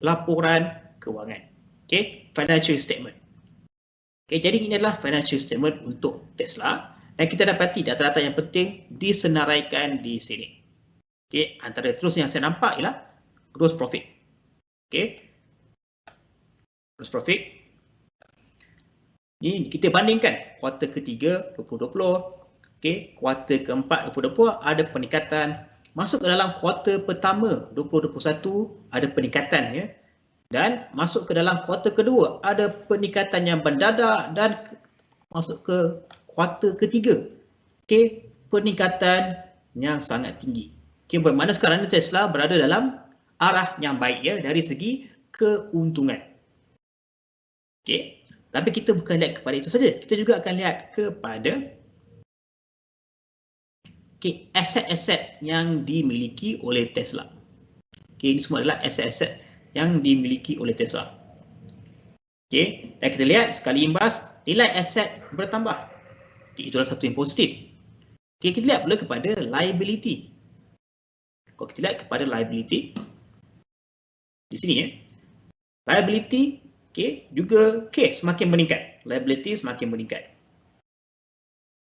[SPEAKER 1] laporan kewangan. Financial statement. Jadi ini adalah financial statement untuk Tesla. Dan kita dapati data-data yang penting disenaraikan di sini. Antara terus yang saya nampak ialah gross profit. Gross profit. Ini kita bandingkan kuartal ketiga 2020, kuartal keempat 2020 ada peningkatan. Masuk ke dalam kuartal pertama 2021 ada peningkatan dan masuk ke dalam kuartal kedua ada peningkatan yang mendadak dan masuk ke kuartal ketiga, peningkatan yang sangat tinggi. Bermakna sekarang ni Tesla berada dalam arah yang baik dari segi keuntungan. Tapi kita bukan lihat kepada itu saja, kita juga akan lihat kepada aset-aset yang dimiliki oleh Tesla. Ini semua adalah aset-aset yang dimiliki oleh Tesla. Dan kita lihat sekali imbas nilai aset bertambah. Itulah satu yang positif. Kita lihat pula kepada liability. Kalau kita lihat kepada liability di sini liability juga semakin meningkat. Liability semakin meningkat.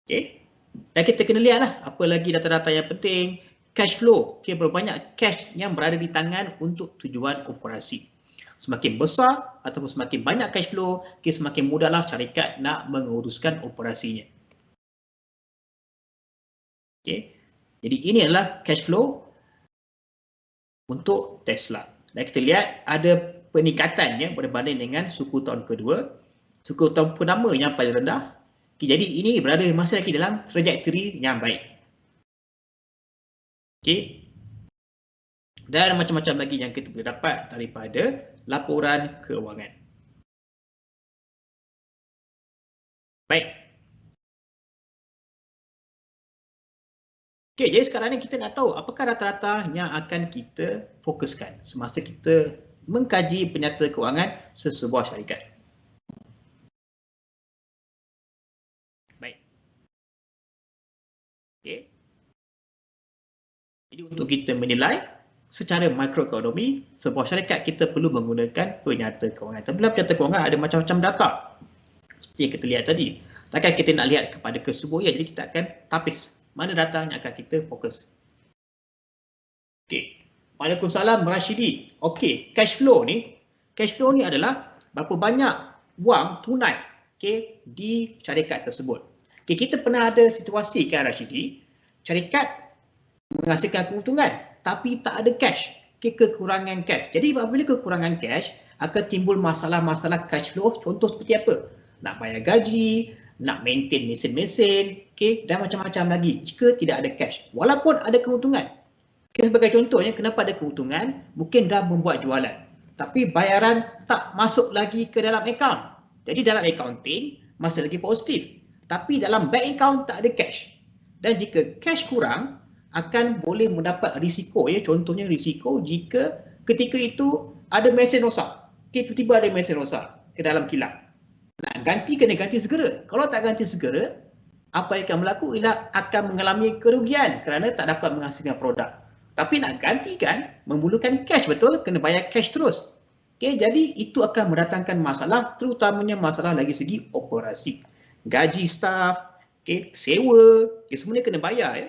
[SPEAKER 1] Dan kita kena lihatlah apa lagi data-data yang penting. Cash flow. Berapa banyak cash yang berada di tangan untuk tujuan operasi. Semakin besar ataupun semakin banyak cash flow, semakin mudahlah syarikat nak menguruskan operasinya. Jadi ini adalah cash flow untuk Tesla. Dan kita lihat ada peningkatannya berbanding dengan suku tahun kedua. Suku tahun pertama yang paling rendah. Jadi ini berada masih lagi dalam trajektori yang baik. Dan macam-macam lagi yang kita boleh dapat daripada laporan kewangan. Baik. Okey, jadi sekarang ni kita nak tahu apakah rata-rata yang akan kita fokuskan semasa kita mengkaji penyata kewangan sesebuah syarikat. Baik. Okey. Jadi untuk kita menilai secara makroekonomi sebuah syarikat, kita perlu menggunakan penyata kewangan. Dalam penyata kewangan ada macam-macam data. Seperti yang kita lihat tadi. Takkan kita nak lihat kepada keseluruhan, jadi kita akan tapis mana data yang akan kita fokus. Okey. Waalaikumsalam Rashidi. Okey, cash flow ni adalah berapa banyak wang tunai, okey, di syarikat tersebut. Okey, kita pernah ada situasi kan Rashidi, syarikat menghasilkan keuntungan tapi tak ada cash, okey, kekurangan cash. Jadi apabila kekurangan cash akan timbul masalah-masalah cash flow, contoh seperti apa? Nak bayar gaji, nak maintain mesin-mesin, okey, dan macam-macam lagi jika tidak ada cash. Walaupun ada keuntungan. Okay, sebagai contohnya, kenapa ada keuntungan? Mungkin dah membuat jualan, tapi bayaran tak masuk lagi ke dalam akaun. Jadi dalam accounting masih lagi positif, tapi dalam bank account tak ada cash. Dan jika cash kurang, akan boleh mendapat risiko. Ya, contohnya risiko jika ketika itu ada mesin rosak. Okay, tiba-tiba ada mesin rosak ke dalam kilang. Nak ganti, kena ganti segera. Kalau tak ganti segera, apa yang akan berlaku ialah akan mengalami kerugian kerana tak dapat menghasilkan produk. Tapi nak gantikan memerlukan cash, betul? Kena bayar cash terus. Okay, jadi itu akan mendatangkan masalah, terutamanya masalah lagi segi operasi. Gaji staff, okay, sewa, okay, semuanya kena bayar ya.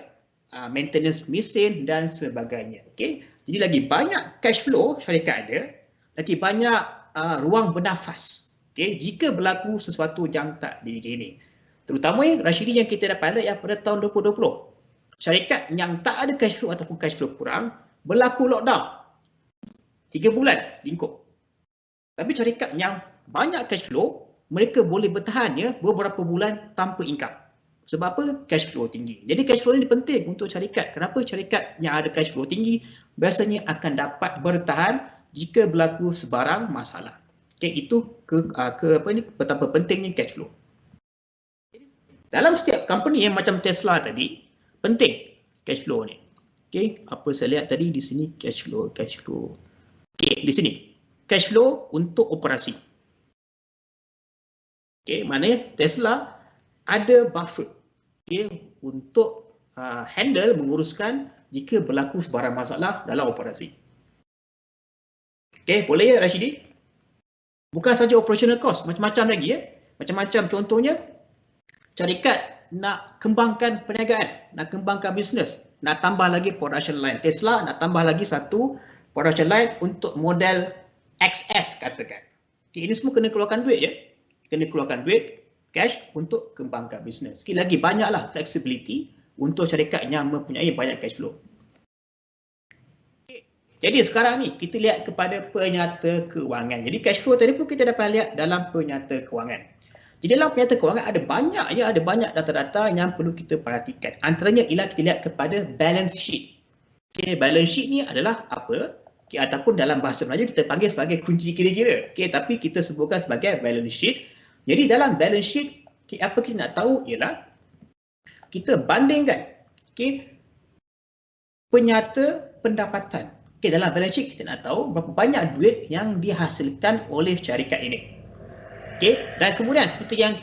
[SPEAKER 1] Maintenance mesin dan sebagainya. Okay. Jadi lagi banyak cash flow syarikat ada, lagi banyak ruang bernafas. Okay. Jika berlaku sesuatu yang tak diingini. Terutamanya Rashidi yang kita dapat lihat pada tahun 2020. Syarikat yang tak ada cash flow ataupun cash flow kurang, berlaku lockdown 3 bulan lingkup. Tapi syarikat yang banyak cash flow, mereka boleh bertahan ya beberapa bulan tanpa income. Sebab apa? Cash flow tinggi. Jadi cash flow ini penting untuk syarikat. Kenapa? Syarikat yang ada cash flow tinggi biasanya akan dapat bertahan jika berlaku sebarang masalah. Okay, itu betapa pentingnya cash flow. Dalam setiap company yang macam Tesla tadi, penting cash flow ni. Okay, apa saya lihat tadi di sini cash flow. Okay, di sini cash flow untuk operasi. Okay, maknanya Tesla ada buffer, okay, untuk handle, menguruskan jika berlaku sebarang masalah dalam operasi. Okay, boleh ya Rashidi? Bukan saja operational cost, macam-macam lagi ya. Macam-macam, contohnya syarikat nak kembangkan perniagaan, nak kembangkan bisnes, nak tambah lagi production line. Tesla nak tambah lagi satu production line untuk model XS katakan. Okay, ini semua kena keluarkan duit ya. Kena keluarkan duit, cash untuk kembangkan bisnes. Okay, lagi banyaklah flexibility untuk syarikat yang mempunyai banyak cash flow. Okay. Jadi sekarang ni kita lihat kepada penyata kewangan. Jadi cash flow tadi pun kita dapat lihat dalam penyata kewangan. Di dalam penyata kewangan ada banyak data-data yang perlu kita perhatikan. Antaranya ialah kita lihat kepada balance sheet. Okay, balance sheet ni adalah apa? Okay, ataupun dalam bahasa Melayu kita panggil sebagai kunci kira-kira. Okay, tapi kita sebutkan sebagai balance sheet. Jadi dalam balance sheet, okay, apa kita nak tahu ialah kita bandingkan, okay, penyata pendapatan. Okay, dalam balance sheet kita nak tahu berapa banyak duit yang dihasilkan oleh syarikat ini. Okay, dan kemudian seperti yang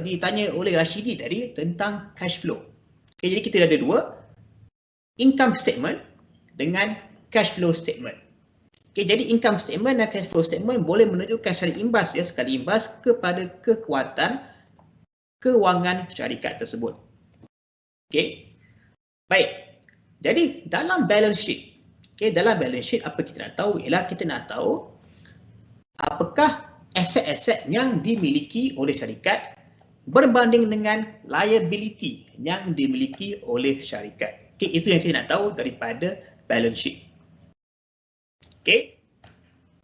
[SPEAKER 1] ditanya oleh Rashidi tadi tentang cash flow. Okay, jadi kita ada dua, income statement dengan cash flow statement. Okay, jadi income statement dan cash flow statement boleh menunjukkan secara imbas ya, sekali imbas kepada kekuatan kewangan syarikat tersebut. Okay, baik. Jadi dalam balance sheet, okay, dalam balance sheet apa kita nak tahu ialah kita nak tahu apakah aset-aset yang dimiliki oleh syarikat berbanding dengan liability yang dimiliki oleh syarikat. Okay, itu yang kita nak tahu daripada balance sheet. Okay,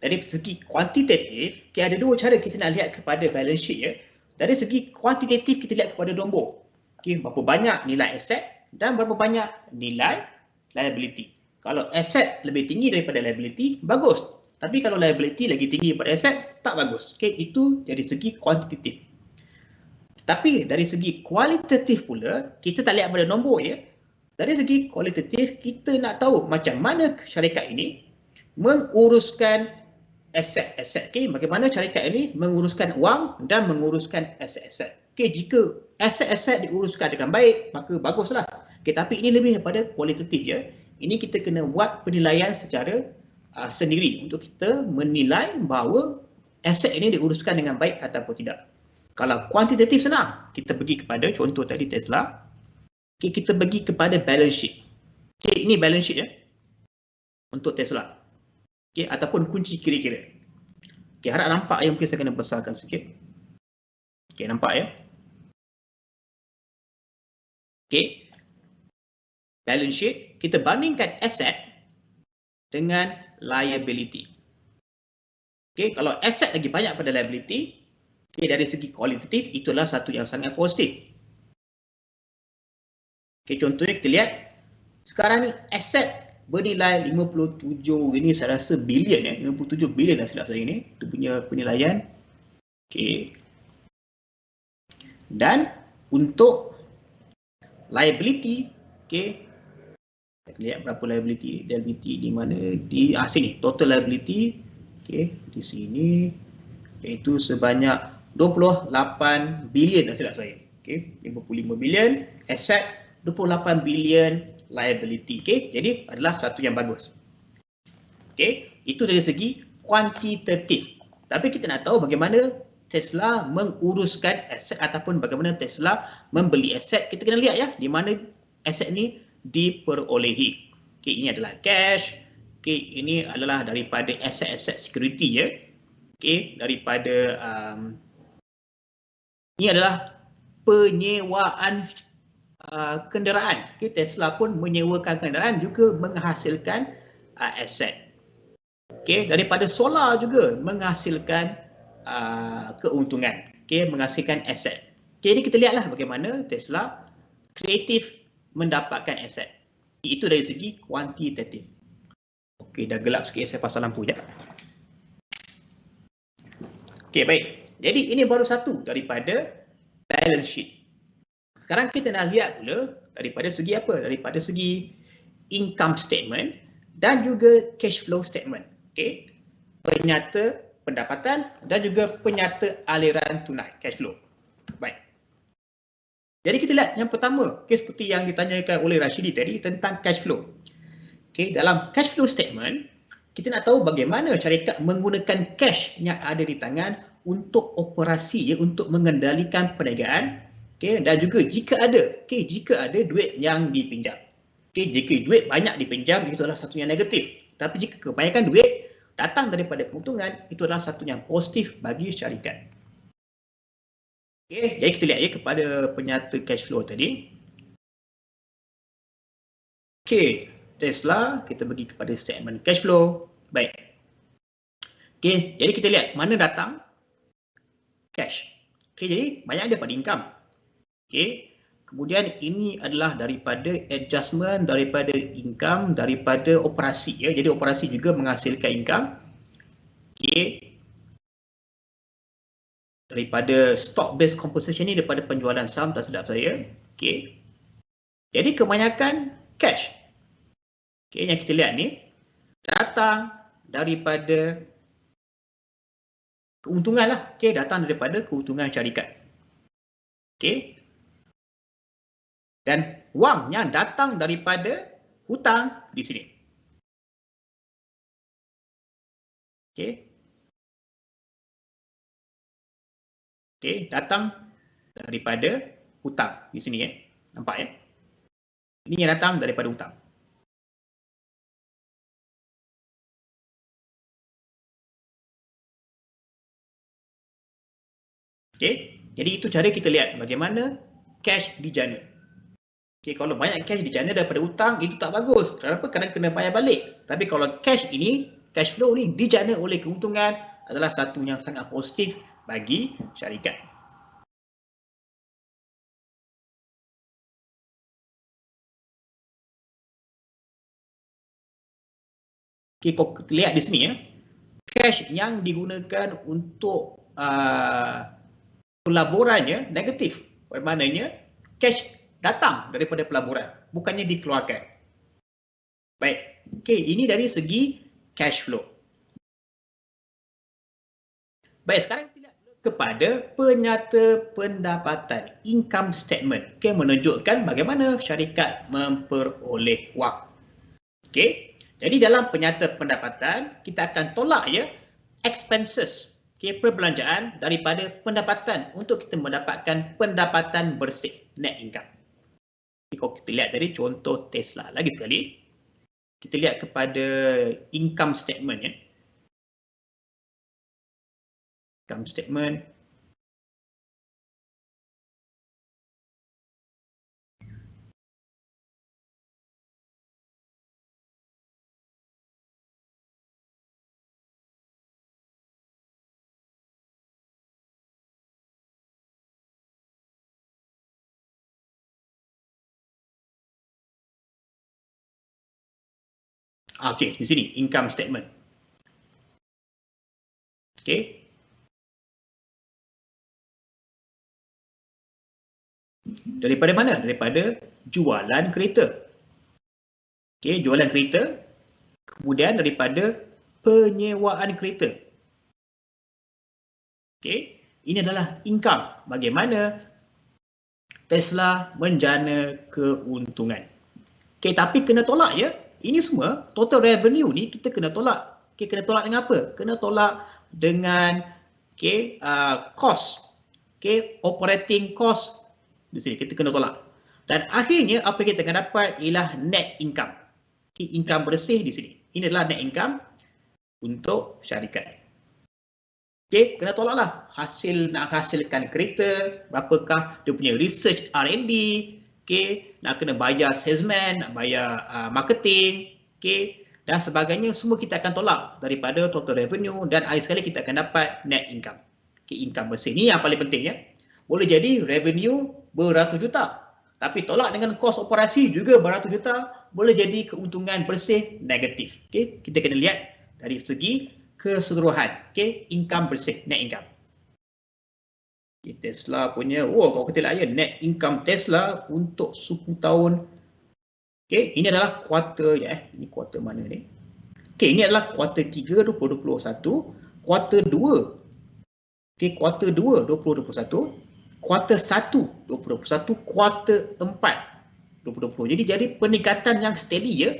[SPEAKER 1] dari segi kuantitatif, okay, ada dua cara kita nak lihat kepada balance sheet ya. Dari segi kuantitatif kita lihat kepada nombor. Okay, berapa banyak nilai aset dan berapa banyak nilai liability. Kalau aset lebih tinggi daripada liability, bagus. Tapi kalau liability lagi tinggi daripada aset, tak bagus. Okay, itu dari segi kuantitatif. Tapi dari segi kualitatif pula, kita tak lihat pada nombor ya. dari segi kualitatif, kita nak tahu macam mana syarikat ini menguruskan aset-aset. Okay, bagaimana syarikat ini menguruskan wang dan menguruskan aset-aset. Okay, jika aset-aset diuruskan dengan baik, maka baguslah. Okay, tapi ini lebih daripada kualitatif ya. Ini kita kena buat penilaian secara sendiri untuk kita menilai bahawa aset ini diuruskan dengan baik ataupun tidak. Kalau kuantitatif senang, kita pergi kepada contoh tadi Tesla. Okay, kita pergi kepada balance sheet. Okay, ini balance sheet ya untuk Tesla. Okay, ataupun kunci kira-kira. Okay, harap nampak ya, mungkin saya kena besarkan sikit. Okay, nampak ya. Okay, balance sheet, kita bandingkan aset dengan liability. Okay, kalau aset lagi banyak pada liability, okay, dari segi kualitatif, itulah satu yang sangat positif. Okay, contohnya kita lihat, sekarang ni aset bernilai 57, ini saya rasa bilion ya, 57 bilion dah silap saya ni, itu punya penilaian. Okay. Dan untuk liability, okay, kita lihat berapa liability di mana, di sini, total liability, okay, di sini, iaitu sebanyak 28 bilion dah silap saya. Okay, 55 bilion aset, 28 bilion liability. Okay, jadi adalah satu yang bagus. Okay, itu dari segi kuantitatif. Tapi kita nak tahu bagaimana Tesla menguruskan aset ataupun bagaimana Tesla membeli aset. Kita kena lihat ya, di mana aset ni diperolehi. Okay, ini adalah cash. Okay, ini adalah daripada aset-aset security ya. Okay, daripada ini adalah penyewaan kenderaan. Okay, Tesla pun menyewakan kenderaan juga menghasilkan aset. Okay, daripada solar juga menghasilkan keuntungan. Okay, menghasilkan aset. Okay, jadi kita lihatlah bagaimana Tesla kreatif mendapatkan aset. Itu dari segi kuantitatif. Okay, dah gelap sikit, saya pasang lampu sekejap. Okay, baik. Jadi ini baru satu daripada balance sheet. Sekarang kita nak lihat pula daripada segi apa? Daripada segi income statement dan juga cash flow statement. Okay. Penyata pendapatan dan juga penyata aliran tunai, cash flow. Baik. Jadi kita lihat yang pertama, okay, seperti yang ditanyakan oleh Rashidi tadi tentang cash flow. Okay, dalam cash flow statement, kita nak tahu bagaimana syarikat menggunakan cash yang ada di tangan untuk operasi, ya, untuk mengendalikan perniagaan. Okay, dan juga jika ada duit yang dipinjam. Okay, jika duit banyak dipinjam, itu adalah satu yang negatif. Tapi jika kebanyakan duit datang daripada keuntungan, itu adalah satu yang positif bagi syarikat. Okay, jadi kita lihat ya kepada penyata cash flow tadi. Okay, Tesla, kita pergi kepada statement cash flow. Baik. Okay, jadi kita lihat mana datang cash. Okay, jadi banyak daripada income. Okay. Kemudian ini adalah daripada adjustment, daripada income, daripada operasi. Ya. Jadi operasi juga menghasilkan income. Okay. Daripada stock based compensation ni, daripada penjualan saham, tak sedap saya. Okay. Jadi kebanyakan cash. Okay, yang kita lihat ni datang daripada keuntungan lah. Okay, datang daripada keuntungan syarikat. Okay. Dan wang yang datang daripada hutang di sini. Okey. Okey, datang daripada hutang di sini ya. Nampak ya? Ini yang datang daripada hutang. Okey. Jadi itu cara kita lihat bagaimana cash dijana. Okay, kalau banyak cash dijana daripada hutang, itu tak bagus. Kenapa? Kerana kena bayar balik. Tapi kalau cash ini, cash flow ni dijana oleh keuntungan, adalah satu yang sangat positif bagi syarikat. Okay, kalau kita lihat di sini ya, cash yang digunakan untuk pelaburannya negatif. Bermaknanya cash datang daripada pelaburan, bukannya dikeluarkan. Baik, okey, ini dari segi cash flow. Baik, sekarang kita lihat kepada penyata pendapatan, income statement. Okey, menunjukkan bagaimana syarikat memperoleh wang. Okey, jadi dalam penyata pendapatan, kita akan tolak ya expenses, okey, perbelanjaan daripada pendapatan untuk kita mendapatkan pendapatan bersih, net income. Kalau kita lihat tadi contoh Tesla, lagi sekali kita lihat kepada income statement ya. Income statement. Okey, di sini income statement. Okey. Daripada mana? Daripada jualan kereta. Okey, jualan kereta. Kemudian daripada penyewaan kereta. Okey, ini adalah income. Bagaimana Tesla menjana keuntungan. Okey, tapi kena tolak ya. Ini semua total revenue ni kita kena tolak. Okey, kena tolak dengan apa? Kena tolak dengan cost. Okey, operating cost di sini kita kena tolak. Dan akhirnya apa yang kita akan dapat ialah net income. Okey, income bersih di sini. Ini adalah net income untuk syarikat. Okey, kena tolaklah hasil nak hasilkan kereta, berapakah dia punya research R&D, okey, nak kena bayar salesman, nak bayar marketing, okey, dan sebagainya, semua kita akan tolak daripada total revenue dan akhir sekali kita akan dapat net income. Okey, income bersih ni yang paling penting ya. Boleh jadi revenue beratus juta, tapi tolak dengan kos operasi juga beratus juta, boleh jadi keuntungan bersih negatif. Okey, kita kena lihat dari segi keseluruhan, okey, income bersih, net income. Okay, Tesla punya, kalau kita lihat ya, net income Tesla untuk 10 tahun. Okey, ini adalah kuarter ya, ini kuarter mana ni? Okey, ini adalah kuarter 3 2021, kuarter 2. Okey, kuarter 2 2021, kuarter 1 2021, kuarter 4 2020. Jadi peningkatan yang steady ya.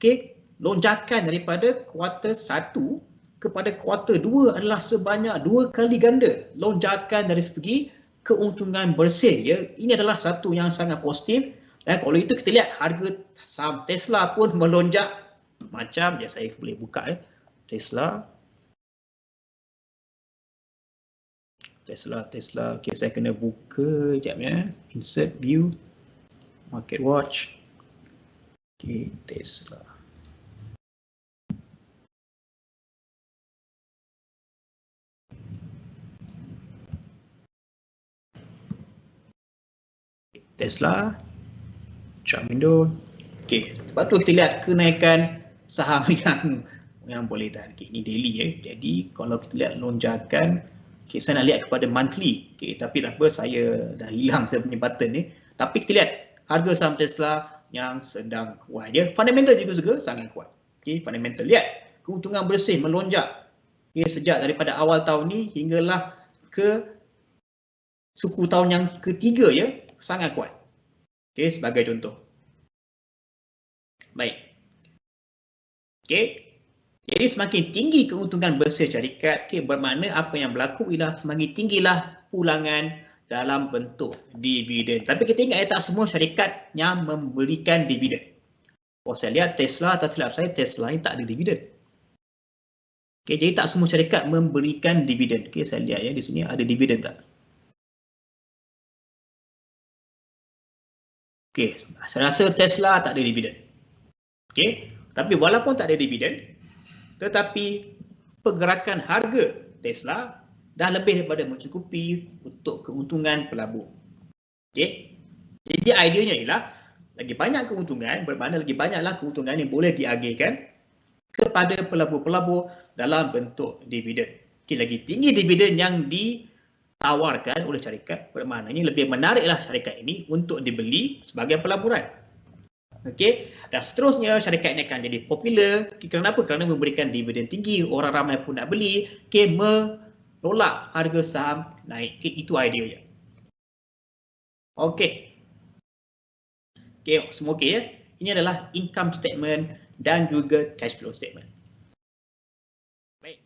[SPEAKER 1] Okey, lonjakan daripada kuarter 1 kepada kuarter 2 adalah sebanyak 2 kali ganda lonjakan dari segi keuntungan bersih ya. Ini adalah satu yang sangat positif, dan kalau itu kita lihat harga saham Tesla pun melonjak macam ya, saya boleh buka ya. Tesla. Okey, saya kena buka jap ya. Insert view market watch. Okey, Tesla. Tesla, chart window. Okey, sebab tu kita lihat kenaikan saham yang boleh tahan. Okey, ini daily ya. Jadi kalau kita lihat lonjakan, okey, saya nak lihat kepada monthly. Okey, tapi tak apa, saya dah hilang saya punya button ni. Tapi kita lihat harga saham Tesla yang sedang kuat ya. Fundamental juga sangat kuat. Okey, fundamental. Lihat keuntungan bersih melonjak. Okey, sejak daripada awal tahun ni hinggalah ke 10 tahun yang ketiga ya. Sangat kuat. Okey, sebagai contoh. Baik. Okey. Jadi semakin tinggi keuntungan bersih syarikat, okey, bermakna apa yang berlaku ialah semakin tinggilah pulangan dalam bentuk dividen. Tapi kita ingat tak semua syarikat yang memberikan dividen. Kalau saya lihat Tesla, tak silap saya, Tesla ni tak ada dividen. Okey, jadi tak semua syarikat memberikan dividen. Okey, saya lihat ya di sini ada dividen tak? Okey, saya rasa Tesla tak ada dividen. Okey, tapi walaupun tak ada dividen, tetapi pergerakan harga Tesla dah lebih daripada mencukupi untuk keuntungan pelabur. Okey, jadi ideanya ialah lagi banyak keuntungan, bermakna lagi banyaklah keuntungan yang boleh diagihkan kepada pelabur-pelabur dalam bentuk dividen. Okey, lagi tinggi dividen yang ditawarkan oleh syarikat, bermaknanya lebih menariklah syarikat ini untuk dibeli sebagai pelaburan. Okey, dan seterusnya syarikat ini akan jadi popular. Kenapa? Kerana memberikan dividen tinggi, orang ramai pun nak beli. Okey, menolak harga saham naik. Okay, itu ideanya. Okey. Okey, semua okey ya. Ini adalah income statement dan juga cash flow statement. Baik.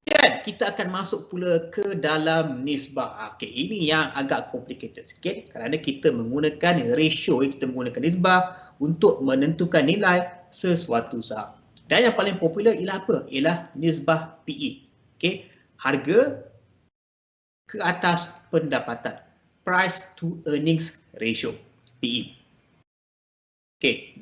[SPEAKER 1] Dan kita akan masuk pula ke dalam nisbah. Okey, ini yang agak complicated sikit kerana kita menggunakan ratio, kita menggunakan nisbah untuk menentukan nilai sesuatu saham. Dan yang paling popular ialah apa? Ialah nisbah PE. Okey, harga ke atas pendapatan. Price to earnings ratio, PE. Okey.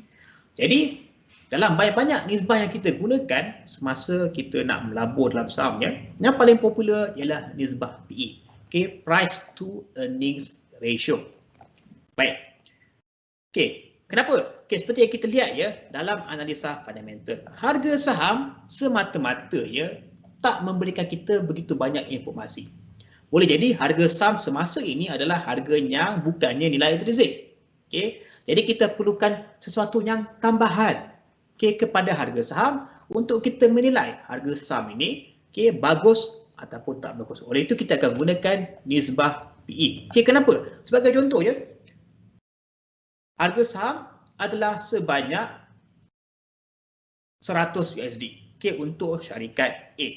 [SPEAKER 1] Jadi dalam banyak-banyak nisbah yang kita gunakan semasa kita nak melabur dalam sahamnya, yang paling popular ialah nisbah PE. Okey, price to earnings ratio. Baik. Okey. Kenapa? Okay, seperti yang kita lihat ya dalam analisa fundamental, harga saham semata-mata tak memberikan kita begitu banyak informasi. Boleh jadi harga saham semasa ini adalah harganya bukannya nilai intrinzik. Okay. Jadi kita perlukan sesuatu yang tambahan kepada harga saham untuk kita menilai harga saham ini bagus ataupun tak bagus. Oleh itu kita akan gunakan nisbah PE. Kenapa? Sebagai contoh ya, harga saham adalah sebanyak 100 USD untuk syarikat A.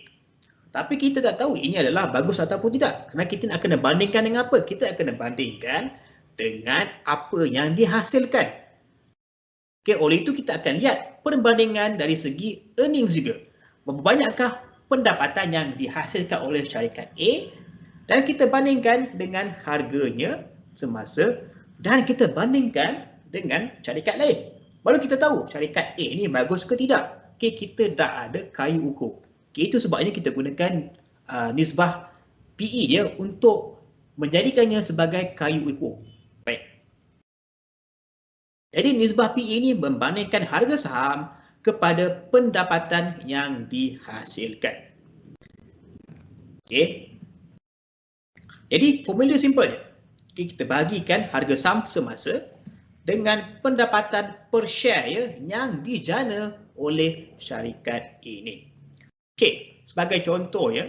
[SPEAKER 1] Tapi kita tak tahu ini adalah bagus ataupun tidak. Kerana kita nak kena bandingkan dengan apa? Kita akan bandingkan dengan apa yang dihasilkan. Oleh itu kita akan lihat perbandingan dari segi earnings juga. Berapa banyakkah pendapatan yang dihasilkan oleh syarikat A dan kita bandingkan dengan harganya semasa dan kita bandingkan dengan syarikat lain. Baru kita tahu syarikat A ni bagus ke tidak. Kita dah ada kayu ukur. Itu sebabnya kita gunakan nisbah PE ya untuk menjadikannya sebagai kayu ukur. Baik. Jadi nisbah PE ni membandingkan harga saham kepada pendapatan yang dihasilkan. Okey. Jadi formula simple je. Kita bahagikan harga saham semasa dengan pendapatan per share yang dijana oleh syarikat ini. Okey, sebagai contoh ya.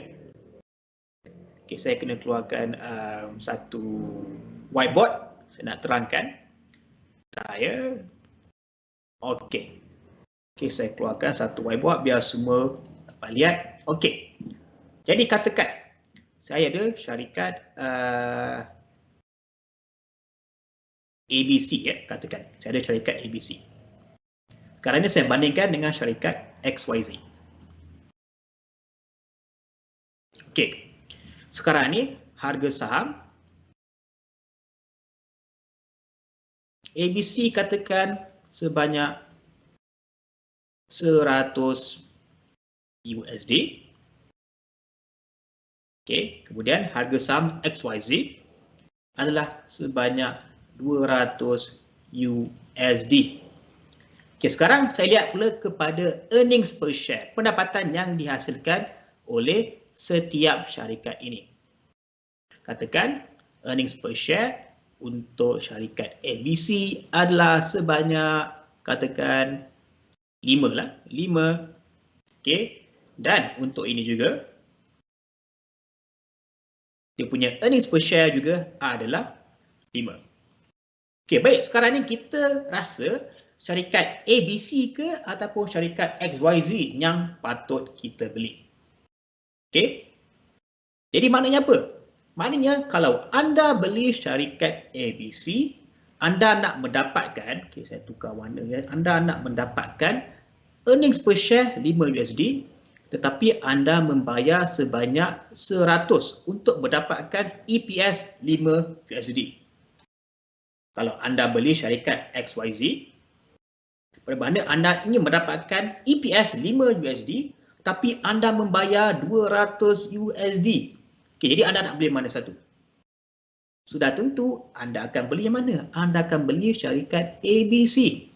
[SPEAKER 1] Okey, saya kena keluarkan satu whiteboard. Saya nak terangkan. Saya okey. Okey, saya keluarkan satu whiteboard biar semua dapat lihat. Okey. Jadi katakan saya ada syarikat ABC ya, katakan. Saya ada syarikat ABC. Sekarang ini saya bandingkan dengan syarikat XYZ. Okey. Sekarang ni harga saham ABC katakan sebanyak 100 USD. Okey, kemudian harga saham XYZ adalah sebanyak 200 USD. Okey, sekarang saya lihat pula kepada earnings per share, pendapatan yang dihasilkan oleh setiap syarikat ini. Katakan earnings per share untuk syarikat ABC adalah sebanyak katakan 5 lah, 5. Okey, dan untuk ini juga dia punya earnings per share juga adalah 5. Okey, baik. Sekarang ni kita rasa syarikat ABC ke ataupun syarikat XYZ yang patut kita beli. Okey. Jadi maknanya apa? Maknanya kalau anda beli syarikat ABC, anda nak mendapatkan, okey saya tukar warna ya, anda nak mendapatkan earnings per share 5 USD tetapi anda membayar sebanyak 100 untuk mendapatkan EPS 5 USD. Kalau anda beli syarikat XYZ, bermakna anda ingin mendapatkan EPS 5 USD tapi anda membayar 200 USD. Okey, jadi anda nak beli mana satu? Sudah tentu anda akan beli yang mana? Anda akan beli syarikat ABC.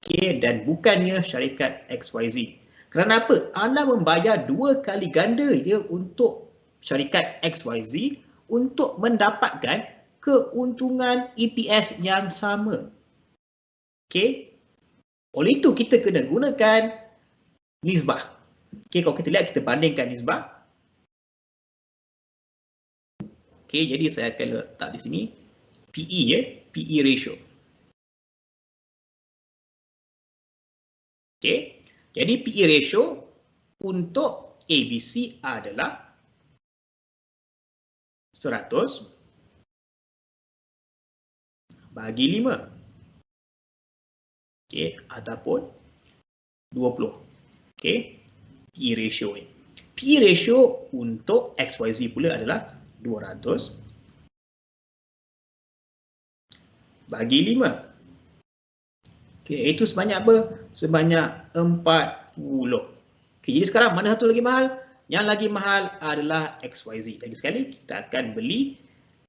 [SPEAKER 1] Okey, dan bukannya syarikat XYZ. Kerana apa? Anda membayar 2 kali ganda ya untuk syarikat XYZ untuk mendapatkan keuntungan EPS yang sama. Okey. Oleh itu kita kena gunakan nisbah. Okey, kalau kita lihat kita bandingkan nisbah. Okey, jadi saya akan letak di sini PE ya, PE ratio. Okey. Jadi PE ratio untuk ABC adalah 100 bagi 5. Okey, ataupun 20. Okey, PE ratio ni. PE ratio untuk XYZ pula adalah 200 bagi 5. Okey, itu sebanyak apa? Sebanyak 40. Okey, jadi sekarang mana satu lagi mahal? Yang lagi mahal adalah XYZ. Lagi sekali, kita akan beli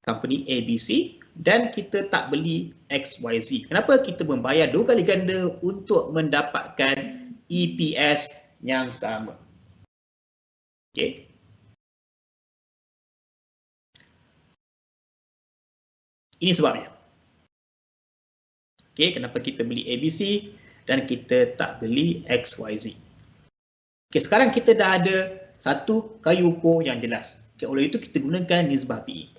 [SPEAKER 1] company ABC dan kita tak beli XYZ. Kenapa? Kita membayar 2 kali ganda untuk mendapatkan EPS yang sama. Okey. Ini sebabnya. Okey, kenapa kita beli ABC dan kita tak beli XYZ. Okey, sekarang kita dah ada satu kayu ukur yang jelas. Okey, oleh itu kita gunakan nisbah PE.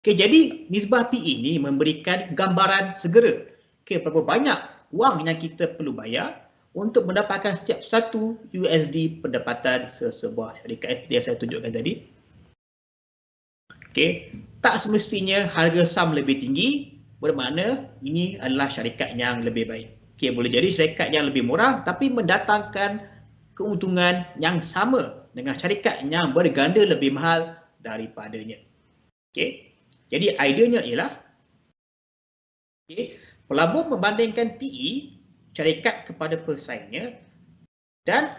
[SPEAKER 1] Okey, jadi nisbah PE ni memberikan gambaran segera. Okey, berapa banyak wang yang kita perlu bayar untuk mendapatkan setiap satu USD pendapatan sesebuah syarikat yang saya tunjukkan tadi. Okey, tak semestinya harga saham lebih tinggi bermakna ini adalah syarikat yang lebih baik. Okey, boleh jadi syarikat yang lebih murah tapi mendatangkan keuntungan yang sama dengan syarikat yang berganda lebih mahal daripadanya. Okey. Jadi ideanya ialah okey, pelabur membandingkan PE syarikat kepada pesaingnya dan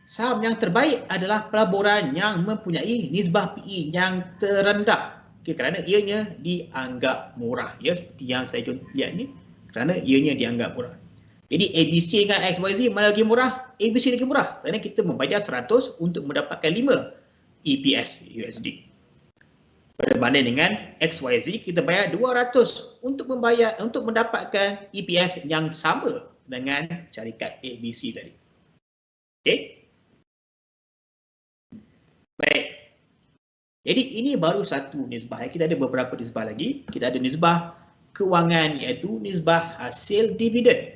[SPEAKER 1] saham yang terbaik adalah pelaburan yang mempunyai nisbah PE yang terendah. Okay, kerana ianya dianggap murah. Ya, seperti yang saya lihat ni. Kerana ianya dianggap murah. Jadi ABC dengan XYZ mana lagi murah? ABC lagi murah. Kerana kita membayar 100 untuk mendapatkan 5 EPS USD. Berbanding dengan XYZ, kita bayar 200 untuk mendapatkan EPS yang sama dengan syarikat ABC tadi. Okey. Baik. Jadi ini baru satu nisbah. Kita ada beberapa nisbah lagi. Kita ada nisbah kewangan iaitu nisbah hasil dividen.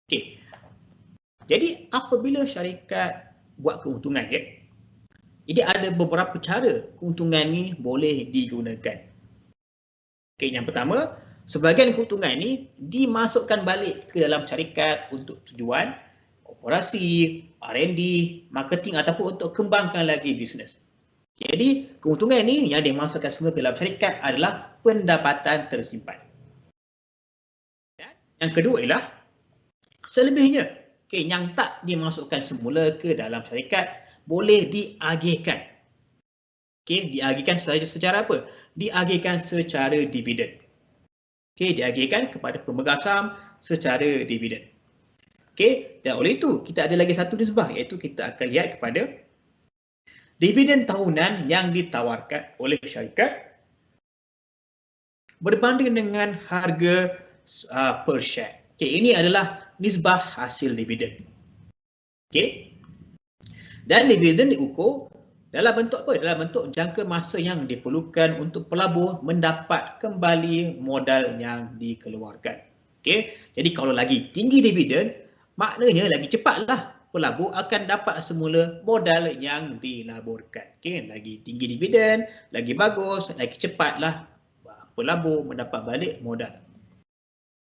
[SPEAKER 1] Okey. Jadi apabila syarikat buat keuntungan ya. Jadi ada beberapa cara keuntungan ni boleh digunakan. Okey, yang pertama, sebahagian keuntungan ni dimasukkan balik ke dalam syarikat untuk tujuan operasi, R&D, marketing ataupun untuk kembangkan lagi bisnes. Jadi keuntungan ni yang dimasukkan semula ke dalam syarikat adalah pendapatan tersimpan. Dan yang kedua ialah selebihnya, okay, yang tak dimasukkan semula ke dalam syarikat boleh diagihkan. Okay, diagihkan secara apa? Diagihkan secara dividen. Okay, diagihkan kepada pemegang saham secara dividen. Okay, dan oleh itu kita ada lagi satu nisbah iaitu kita akan lihat kepada dividen tahunan yang ditawarkan oleh syarikat berbanding dengan harga per share. Okay, ini adalah nisbah hasil dividen. Okay. Dan dividen diukur dalam bentuk apa? Dalam bentuk jangka masa yang diperlukan untuk pelabur mendapat kembali modal yang dikeluarkan. Okay. Jadi kalau lagi tinggi dividen, maknanya lagi cepatlah pelabur akan dapat semula modal yang dilaburkan. Okay. Lagi tinggi dividen, lagi bagus, lagi cepatlah pelabur mendapat balik modal.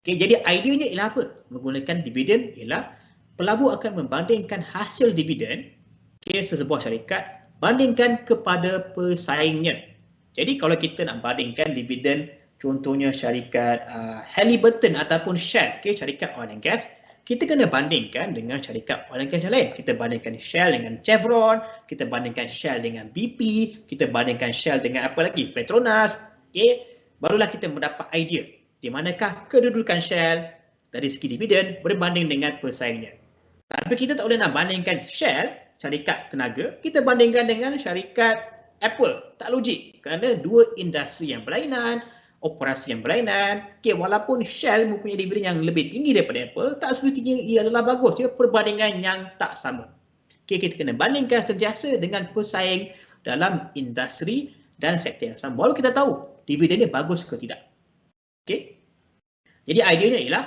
[SPEAKER 1] Okay. Jadi ideanya ialah apa? Menggunakan dividen ialah pelabur akan membandingkan hasil dividen sesebuah syarikat bandingkan kepada pesaingnya. Jadi kalau kita nak bandingkan dividen contohnya syarikat Halliburton ataupun Shell, syarikat oil and gas, kita kena bandingkan dengan syarikat oil and gas yang lain. Kita bandingkan Shell dengan Chevron, kita bandingkan Shell dengan BP, kita bandingkan Shell dengan apa lagi? Petronas. Barulah kita mendapat idea di manakah kedudukan Shell dari segi dividen berbanding dengan pesaingnya. Tapi kita tak boleh nak bandingkan Shell, syarikat tenaga, kita bandingkan dengan syarikat Apple. Tak logik kerana dua industri yang berlainan, operasi yang berlainan. Okay, walaupun Shell mempunyai dividen yang lebih tinggi daripada Apple, tak semestinya ia adalah bagus. Dia perbandingan yang tak sama. Okay, kita kena bandingkan sentiasa dengan pesaing dalam industri dan sektor yang sama. Baru kita tahu dividen dia bagus ke tidak. Okay. Jadi ideanya ialah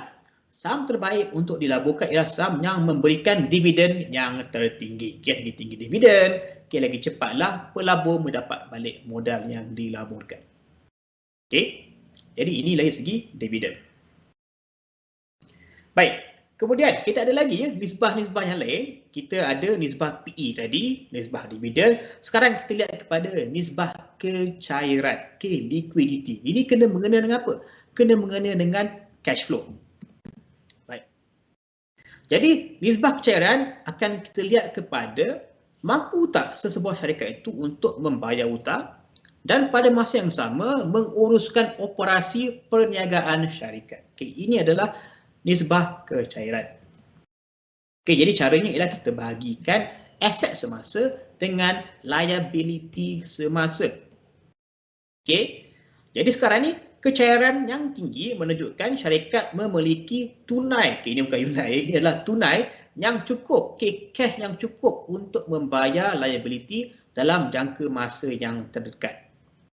[SPEAKER 1] saham terbaik untuk dilaburkan ialah saham yang memberikan dividen yang tertinggi. Okay, lagi tinggi dividen, okay, lagi cepatlah pelabur mendapat balik modal yang dilaburkan. Okay. Jadi ini dari segi dividen. Baik. Kemudian kita ada lagi ya nisbah-nisbah yang lain. Kita ada nisbah PE tadi, nisbah dividen. Sekarang kita lihat kepada nisbah kecairan, okay, liquidity. Ini kena mengena dengan apa? Kena mengena dengan cash flow. Baik. Jadi nisbah kecairan akan kita lihat kepada mampu tak sesebuah syarikat itu untuk membayar hutang dan pada masa yang sama menguruskan operasi perniagaan syarikat. Okay, ini adalah nisbah kecairan. Okay, jadi caranya ialah kita bahagikan aset semasa dengan liability semasa. Okay, jadi sekarang ni kecairan yang tinggi menunjukkan syarikat memiliki tunai. Okay, ini bukan Yunai, ini adalah tunai yang cukup, okay, cash yang cukup untuk membayar liability dalam jangka masa yang terdekat.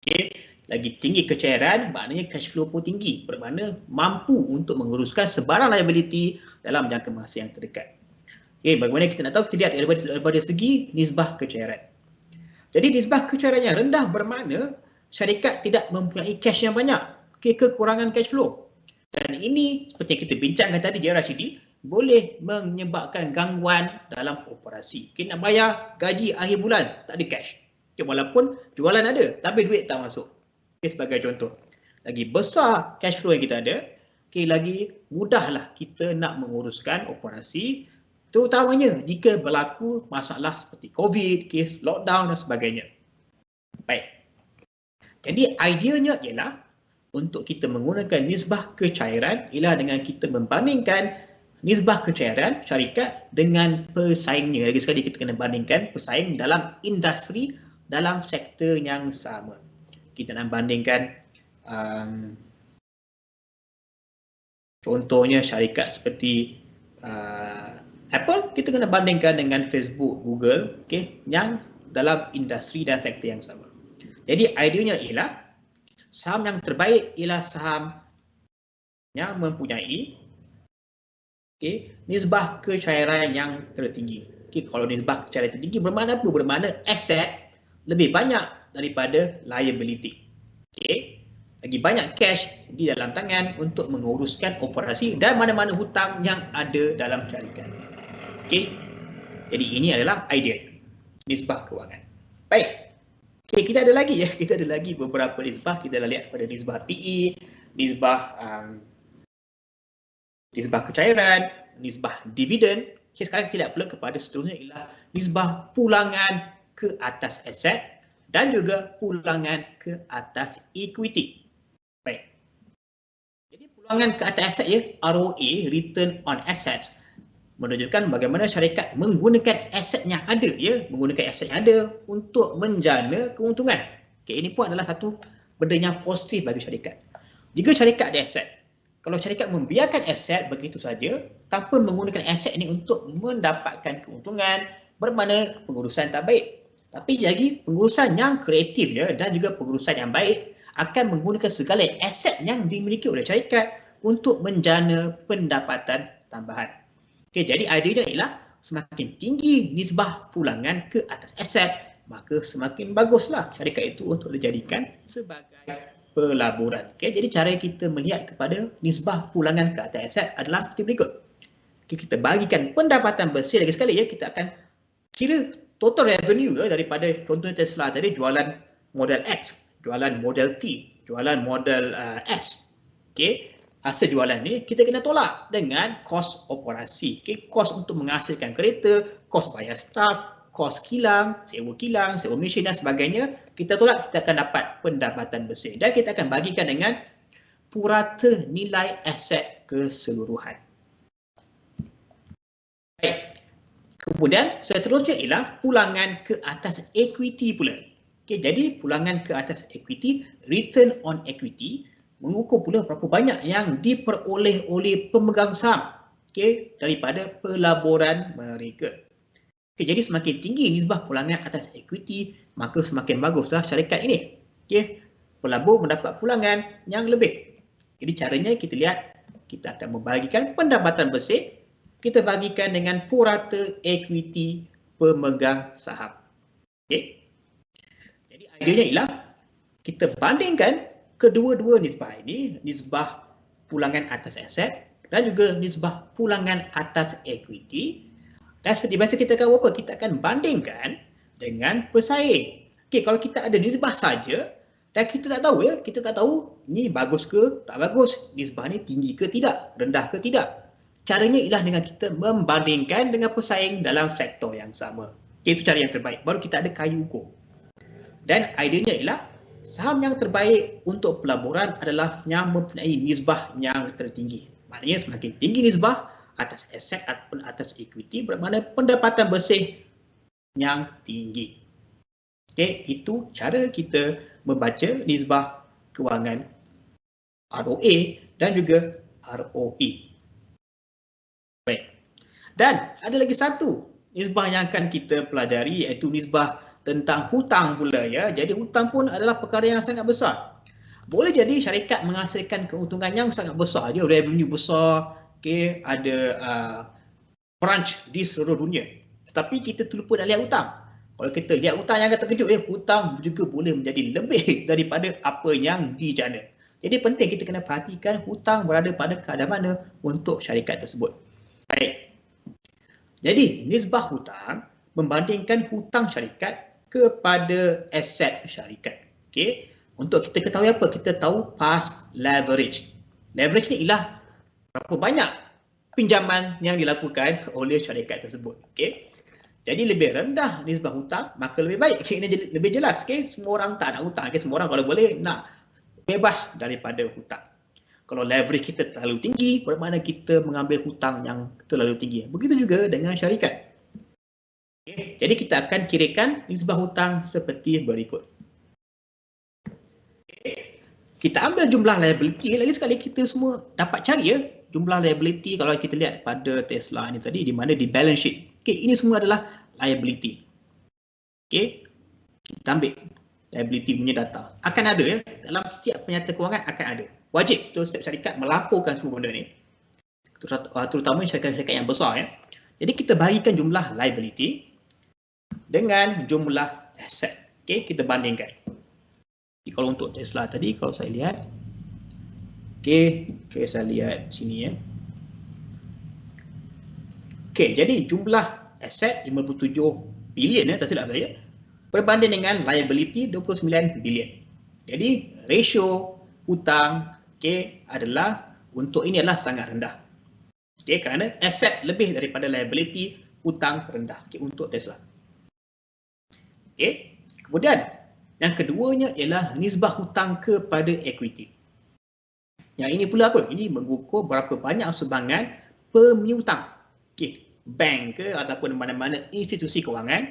[SPEAKER 1] Okay. Lagi tinggi kecairan, maknanya cash flow pun tinggi. Bermakna mampu untuk menguruskan sebarang liability dalam jangka masa yang terdekat. Okay, bagaimana kita nak tahu? Kita lihat daripada segi nisbah kecairan. Jadi nisbah kecairan yang rendah bermakna syarikat tidak mempunyai cash yang banyak. Okay, kekurangan cash flow. Dan ini seperti yang kita bincangkan tadi, Dia Rashidi, boleh menyebabkan gangguan dalam operasi. Okay, nak bayar gaji akhir bulan, tak ada cash. Okay, walaupun jualan ada, tapi duit tak masuk. Okay, sebagai contoh, lagi besar cash flow yang kita ada, okay, lagi mudahlah kita nak menguruskan operasi, terutamanya jika berlaku masalah seperti COVID, okay, lockdown dan sebagainya. Baik. Jadi ideanya ialah untuk kita menggunakan nisbah kecairan ialah dengan kita membandingkan nisbah kecairan syarikat dengan pesaingnya. Lagi sekali kita kena bandingkan pesaing dalam industri, dalam sektor yang sama. Kita nak bandingkan contohnya syarikat seperti Apple, kita kena bandingkan dengan Facebook, Google, okay, yang dalam industri dan sektor yang sama. Jadi ideanya ialah saham yang terbaik ialah saham yang mempunyai, okay, nisbah kecairan yang tertinggi. Okay, kalau nisbah kecairan tertinggi bermakna apa? Bermakna aset lebih banyak daripada liability. Okay. Lagi banyak cash di dalam tangan untuk menguruskan operasi dan mana-mana hutang yang ada dalam syarikat. Okay. Jadi ini adalah idea nisbah kewangan. Baik. Okay, kita ada lagi ya. Kita ada lagi beberapa nisbah. Kita dah lihat pada nisbah PE, nisbah kecairan, nisbah dividen. Okay, sekarang kita lihat pula kepada seterusnya ialah nisbah pulangan ke atas aset dan juga pulangan ke atas equity. Baik. Jadi pulangan ke atas aset ya, ROA, return on assets, menunjukkan bagaimana syarikat menggunakan aset yang ada ya, menggunakan aset yang ada untuk menjana keuntungan. Okay, ini pun adalah satu benda yang positif bagi syarikat. Jika syarikat ada aset, kalau syarikat membiarkan aset begitu saja tanpa menggunakan aset ini untuk mendapatkan keuntungan, bermakna pengurusan tak baik. Tapi lagi pengurusan yang kreatif ya, dan juga pengurusan yang baik akan menggunakan segala aset yang dimiliki oleh syarikat untuk menjana pendapatan tambahan. Okay, jadi ideanya ialah semakin tinggi nisbah pulangan ke atas aset, maka semakin baguslah syarikat itu untuk dijadikan sebagai pelaburan. Okay, jadi cara kita melihat kepada nisbah pulangan ke atas aset adalah seperti berikut. Okay, kita bagikan pendapatan bersih, lagi sekali ya, kita akan kira total revenue daripada contohnya Tesla tadi, jualan model X, jualan model T, jualan model S. Okay, hasil jualan ni kita kena tolak dengan kos operasi. Okay, kos untuk menghasilkan kereta, kos bayar staff, kos kilang, sewa mesin dan sebagainya. Kita tolak, kita akan dapat pendapatan bersih. Dan kita akan bagikan dengan purata nilai aset keseluruhan. Baik. Kemudian seterusnya ialah pulangan ke atas equity pula. Okey, jadi pulangan ke atas equity, return on equity, mengukur pula berapa banyak yang diperoleh oleh pemegang saham, okey, daripada pelaburan mereka. Okey, jadi semakin tinggi nisbah pulangan atas equity, maka semakin baguslah syarikat ini. Okey, pelabur mendapat pulangan yang lebih. Jadi caranya kita lihat, kita akan membagikan pendapatan bersih, kita bagikan dengan purata equity pemegang saham. Okey. Jadi ideanya ialah kita bandingkan kedua-dua nisbah ini, nisbah pulangan atas aset dan juga nisbah pulangan atas equity. Dan seperti biasa kita akan buat apa? Kita akan bandingkan dengan pesaing. Okey, kalau kita ada nisbah saja dan kita tak tahu kita tak tahu ni bagus ke tak bagus, nisbah ni tinggi ke tidak, rendah ke tidak. Caranya ialah dengan kita membandingkan dengan pesaing dalam sektor yang sama. Okey, itu cara yang terbaik. Baru kita ada kayu ukur. Dan ideanya ialah saham yang terbaik untuk pelaburan adalah yang mempunyai nisbah yang tertinggi. Maknanya semakin tinggi nisbah atas aset ataupun atas equity, bermakna pendapatan bersih yang tinggi. Okey, itu cara kita membaca nisbah kewangan ROA dan juga ROE. Baik. Dan ada lagi satu nisbah yang akan kita pelajari, iaitu nisbah tentang hutang pula ya. Jadi hutang pun adalah perkara yang sangat besar. Boleh jadi syarikat menghasilkan keuntungan yang sangat besar je, revenue besar, okey, ada branch di seluruh dunia. Tetapi kita terlupa nak lihat hutang. Kalau kita lihat hutang yang akan terkejut, hutang juga boleh menjadi lebih daripada apa yang dijana. Jadi penting kita kena perhatikan hutang berada pada keadaan mana untuk syarikat tersebut. Baik. Jadi nisbah hutang membandingkan hutang syarikat kepada aset syarikat. Okey, untuk kita ketahui apa? Kita tahu past leverage. Leverage ni ialah berapa banyak pinjaman yang dilakukan oleh syarikat tersebut. Okey. Jadi lebih rendah nisbah hutang, maka lebih baik. Ini jadi lebih jelas. Okey, semua orang tak nak hutang. Okay? Semua orang kalau boleh nak bebas daripada hutang. Kalau leverage kita terlalu tinggi, bermakna kita mengambil hutang yang terlalu tinggi. Begitu juga dengan syarikat. Okay. Jadi kita akan kirakan nisbah hutang seperti berikut. Okay. Kita ambil jumlah liability, lagi sekali kita semua dapat cari jumlah liability kalau kita lihat pada Tesla ni tadi, di mana di balance sheet. Okay, ini semua adalah liability. Okay, kita ambil liability punya data. Akan ada dalam setiap penyata kewangan akan ada. Wajib untuk setiap syarikat melaporkan semua benda ni. Terutama syarikat-syarikat yang besar Jadi kita bagikan jumlah liability dengan jumlah aset. Okey, kita bandingkan. Jadi, kalau untuk Tesla tadi, kalau saya lihat, okey, saya lihat sini Okey, jadi jumlah aset 57 bilion tak silap saya, berbanding dengan liability 29 bilion. Jadi ratio hutang adalah untuk ini adalah sangat rendah. Okey, kerana aset lebih daripada liability, hutang rendah untuk Tesla. Okey. Kemudian yang keduanya ialah nisbah hutang kepada equity. Yang ini pula apa? Ini mengukur berapa banyak sumbangan pemiutang. Okey, bank ke ataupun mana-mana institusi kewangan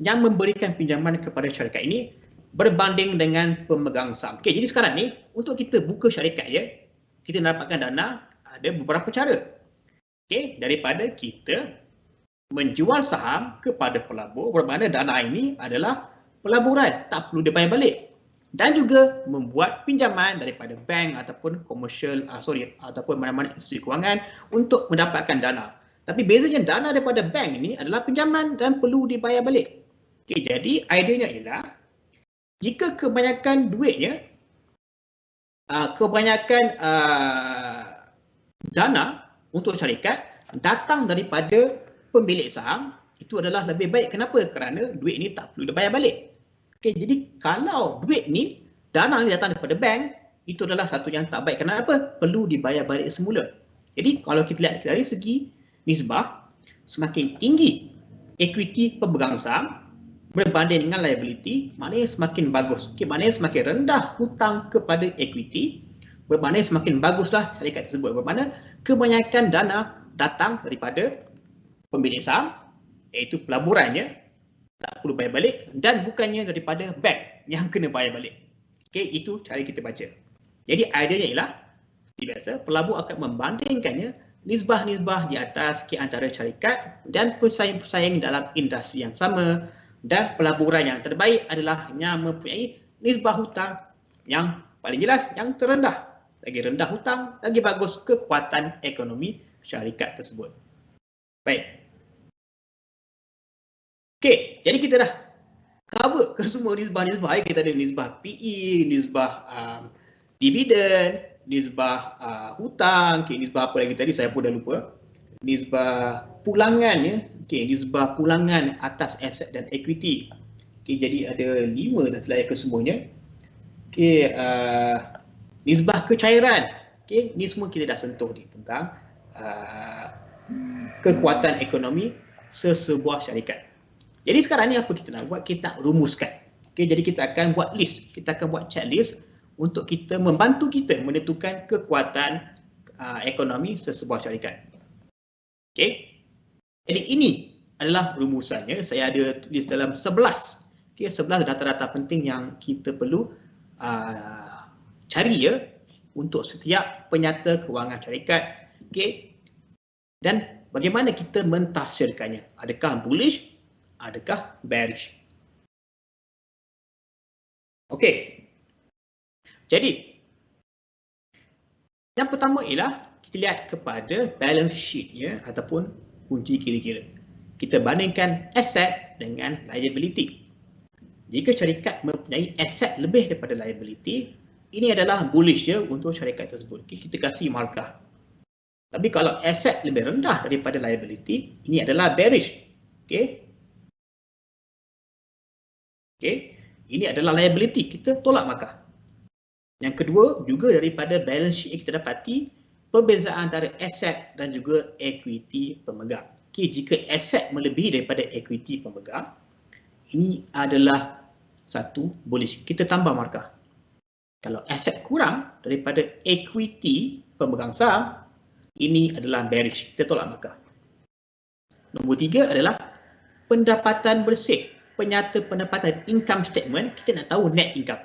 [SPEAKER 1] yang memberikan pinjaman kepada syarikat ini berbanding dengan pemegang saham. Okey, jadi sekarang ni untuk kita buka syarikat kita dapatkan dana ada beberapa cara. Okey, daripada kita menjual saham kepada pelabur, bermakna dana ini adalah pelaburan, tak perlu dibayar balik. Dan juga membuat pinjaman daripada bank ataupun ataupun mana-mana institusi kewangan untuk mendapatkan dana. Tapi bezanya dana daripada bank ini adalah pinjaman dan perlu dibayar balik. Okey, jadi ideanya ialah jika kebanyakan duitnya, dana untuk syarikat datang daripada pemilik saham, itu adalah lebih baik. Kenapa? Kerana duit ni tak perlu dibayar balik. Okey, jadi kalau duit ni, dana ni datang daripada bank, itu adalah satu yang tak baik. Kenapa? Perlu dibayar balik semula. Jadi kalau kita lihat dari segi nisbah, semakin tinggi equity pemegang saham berbanding dengan liability, maknanya semakin bagus. Okey, maknanya semakin rendah hutang kepada equity, bermakna semakin baguslah syarikat tersebut. Bermakna kebanyakan dana datang daripada pemilik saham, iaitu pelaburannya, tak perlu bayar balik, dan bukannya daripada bank yang kena bayar balik. Okey, itu cara kita baca. Jadi ideanya ialah seperti biasa, pelabur akan membandingkannya nisbah-nisbah di atas antara syarikat dan pesaing-pesaing dalam industri yang sama, dan pelaburan yang terbaik adalah yang mempunyai nisbah hutang yang paling jelas yang terendah. Lagi rendah hutang, lagi bagus kekuatan ekonomi syarikat tersebut. Baik. Okey, jadi kita dah cover ke semua nisbah-nisbah. Kita ada nisbah PE, nisbah dividen, nisbah hutang, nisbah apa lagi tadi saya pun dah lupa. Nisbah pulangan ya. Okey, nisbah pulangan atas aset dan equity. Okey, jadi ada 5 dah selaya kesemuanya. Okey, nisbah kecairan. Okey, ni semua kita dah sentuh ni tentang kekuatan ekonomi sesebuah syarikat. Jadi sekarang ni apa kita nak buat? Kita nak rumuskan. Okey, jadi kita akan buat list. Kita akan buat checklist untuk kita membantu kita menentukan kekuatan ekonomi sesebuah syarikat. Okey. Jadi ini adalah rumusannya. Saya ada tulis dalam 11. Okey, 11 data-data penting yang kita perlu cari ya untuk setiap penyata kewangan syarikat. Okey. Dan bagaimana kita mentafsirkannya? Adakah bullish? Adakah bearish? Okey. Jadi yang pertama ialah kita lihat kepada balance sheet ya, ataupun kunci kira-kira. Kita bandingkan aset dengan liability. Jika syarikat mempunyai aset lebih daripada liability, ini adalah bullish ya untuk syarikat tersebut. Kita kasih markah. Tapi kalau aset lebih rendah daripada liability, ini adalah bearish. Okey. Okey, ini adalah liability, kita tolak markah. Yang kedua, juga daripada balance sheet kita dapati perbezaan antara aset dan juga equity pemegang. Okey, jika aset melebihi daripada equity pemegang, ini adalah satu bullish, kita tambah markah. Kalau aset kurang daripada equity pemegang saham, ini adalah bearish, kita tolak markah. Nombor 3 adalah pendapatan bersih. Penyata pendapatan income statement, kita nak tahu net income.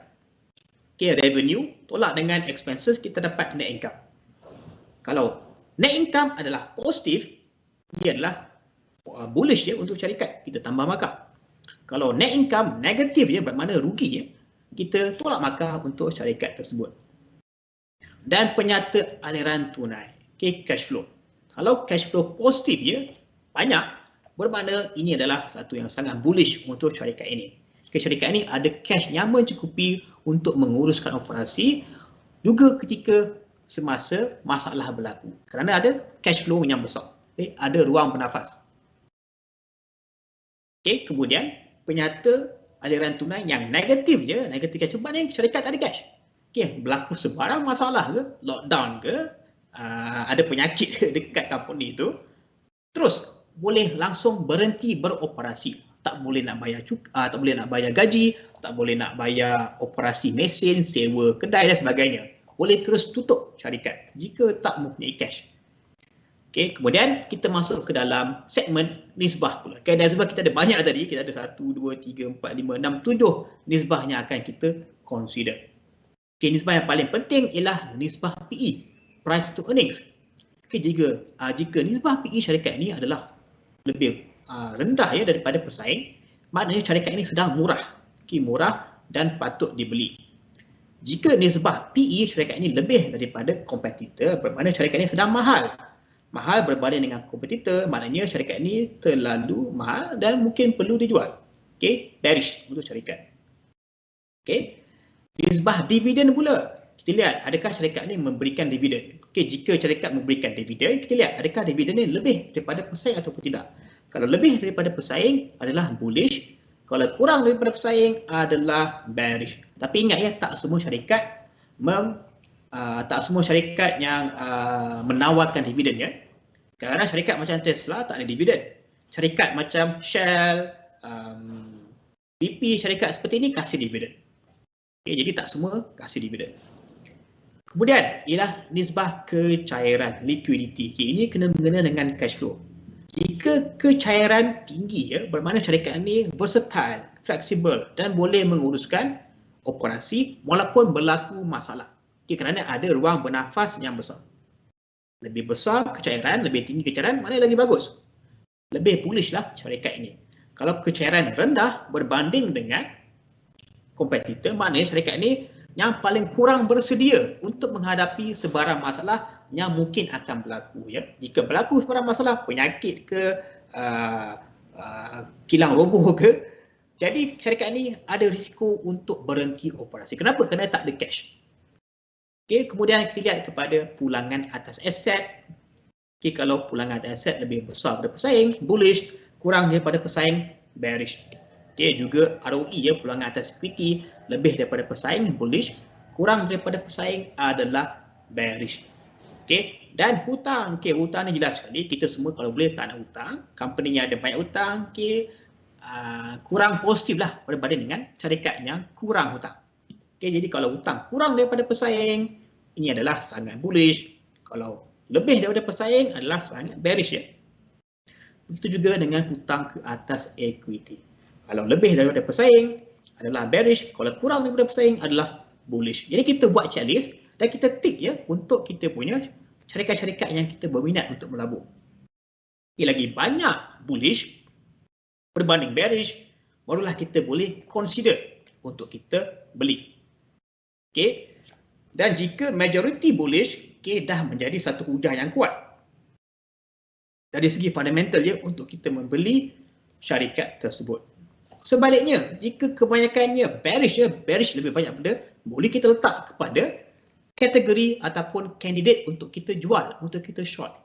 [SPEAKER 1] Okay, revenue tolak dengan expenses, kita dapat net income. Kalau net income adalah positif, dia adalah bullish ya untuk syarikat, kita tambah markah. Kalau net income negatif ya, bermakna rugi ya, kita tolak markah untuk syarikat tersebut. Dan penyata aliran tunai, okay, cash flow. Kalau cash flow positif ya, banyak, bermakna ini adalah satu yang sangat bullish untuk syarikat ini. Syarikat ini ada cash yang mencukupi untuk menguruskan operasi juga ketika semasa masalah berlaku. Kerana ada cash flow yang besar. Okay, ada ruang bernafas. Okay, kemudian penyata aliran tunai yang negatif je, negatif cash flow ni syarikat tak ada cash. Okay, berlaku sebarang masalah ke, lockdown ke, ada penyakit dekat company tu, terus boleh langsung berhenti beroperasi. Tak boleh nak bayar tak boleh nak bayar gaji, tak boleh nak bayar operasi mesin, sewa kedai dan sebagainya. Boleh terus tutup syarikat jika tak mempunyai cash. Okey, kemudian kita masuk ke dalam segmen nisbah pula. Okay, nisbah kita ada banyak tadi, kita ada 1, 2, 3, 4, 5, 6, 7 nisbah yang akan kita consider. Okey, nisbah yang paling penting ialah nisbah PE, price to earnings. Okey, jika nisbah PE syarikat ini adalah lebih rendah ya daripada pesaing, maknanya syarikat ini sedang murah. Okay, murah dan patut dibeli. Jika nisbah PE syarikat ini lebih daripada kompetitor, bermakna syarikat ini sedang mahal. Mahal berbanding dengan kompetitor, maknanya syarikat ini terlalu mahal dan mungkin perlu dijual. Okay, bearish untuk syarikat. Okay, nisbah dividen pula. Kita lihat adakah syarikat ini memberikan dividen. Okay, jika syarikat memberikan dividen, kita lihat adakah dividen ini lebih daripada pesaing ataupun tidak. Kalau lebih daripada pesaing adalah bullish, kalau kurang daripada pesaing adalah bearish. Tapi ingat ya, tak semua syarikat yang menawarkan dividen ya. Kadang-kadang syarikat macam Tesla tak ada dividen. Syarikat macam Shell, BP, syarikat seperti ini kasih dividen. Okay, jadi tak semua kasih dividen. Kemudian ialah nisbah kecairan, liquidity. Okay, ini kena mengena dengan cash flow. Jika kecairan tinggi, bermakna syarikat ini versatile, fleksibel dan boleh menguruskan operasi walaupun berlaku masalah. Kerana ada ruang bernafas yang besar. Lebih besar kecairan, lebih tinggi kecairan, mana lagi bagus? Lebih bullish lah syarikat ini. Kalau kecairan rendah berbanding dengan kompetitor, maknanya syarikat ini yang paling kurang bersedia untuk menghadapi sebarang masalah yang mungkin akan berlaku. Jika berlaku sebarang masalah, penyakit ke, kilang roboh ke, jadi syarikat ini ada risiko untuk berhenti operasi. Kenapa? Kerana tak ada cash. Kemudian kita lihat kepada pulangan atas aset. Kalau pulangan atas aset lebih besar daripada pesaing, bullish, kurang daripada pesaing, bearish. Juga ROE, pulangan atas equity lebih daripada pesaing, bullish, kurang daripada pesaing adalah bearish. Dan hutang, hutang ni jelas sekali, kita semua kalau boleh tak nak hutang, company yang ada banyak hutang, kurang positif lah berbanding dengan syarikat yang kurang hutang. Jadi kalau hutang kurang daripada pesaing, ini adalah sangat bullish. Kalau lebih daripada pesaing adalah sangat bearish. Begitu juga dengan hutang ke atas equity. Kalau lebih daripada pesaing adalah bearish, kalau kurang daripada pesaing adalah bullish. Jadi kita buat checklist dan kita tick untuk kita punya syarikat-syarikat yang kita berminat untuk melabur. Lagi banyak bullish berbanding bearish, barulah kita boleh consider untuk kita beli. Dan jika majority bullish, dah menjadi satu hujah yang kuat dari segi fundamental untuk kita membeli syarikat tersebut. Sebaliknya, jika kebanyakannya bearish, bearish lebih banyak benda, boleh kita letak kepada kategori ataupun candidate untuk kita jual, untuk kita short.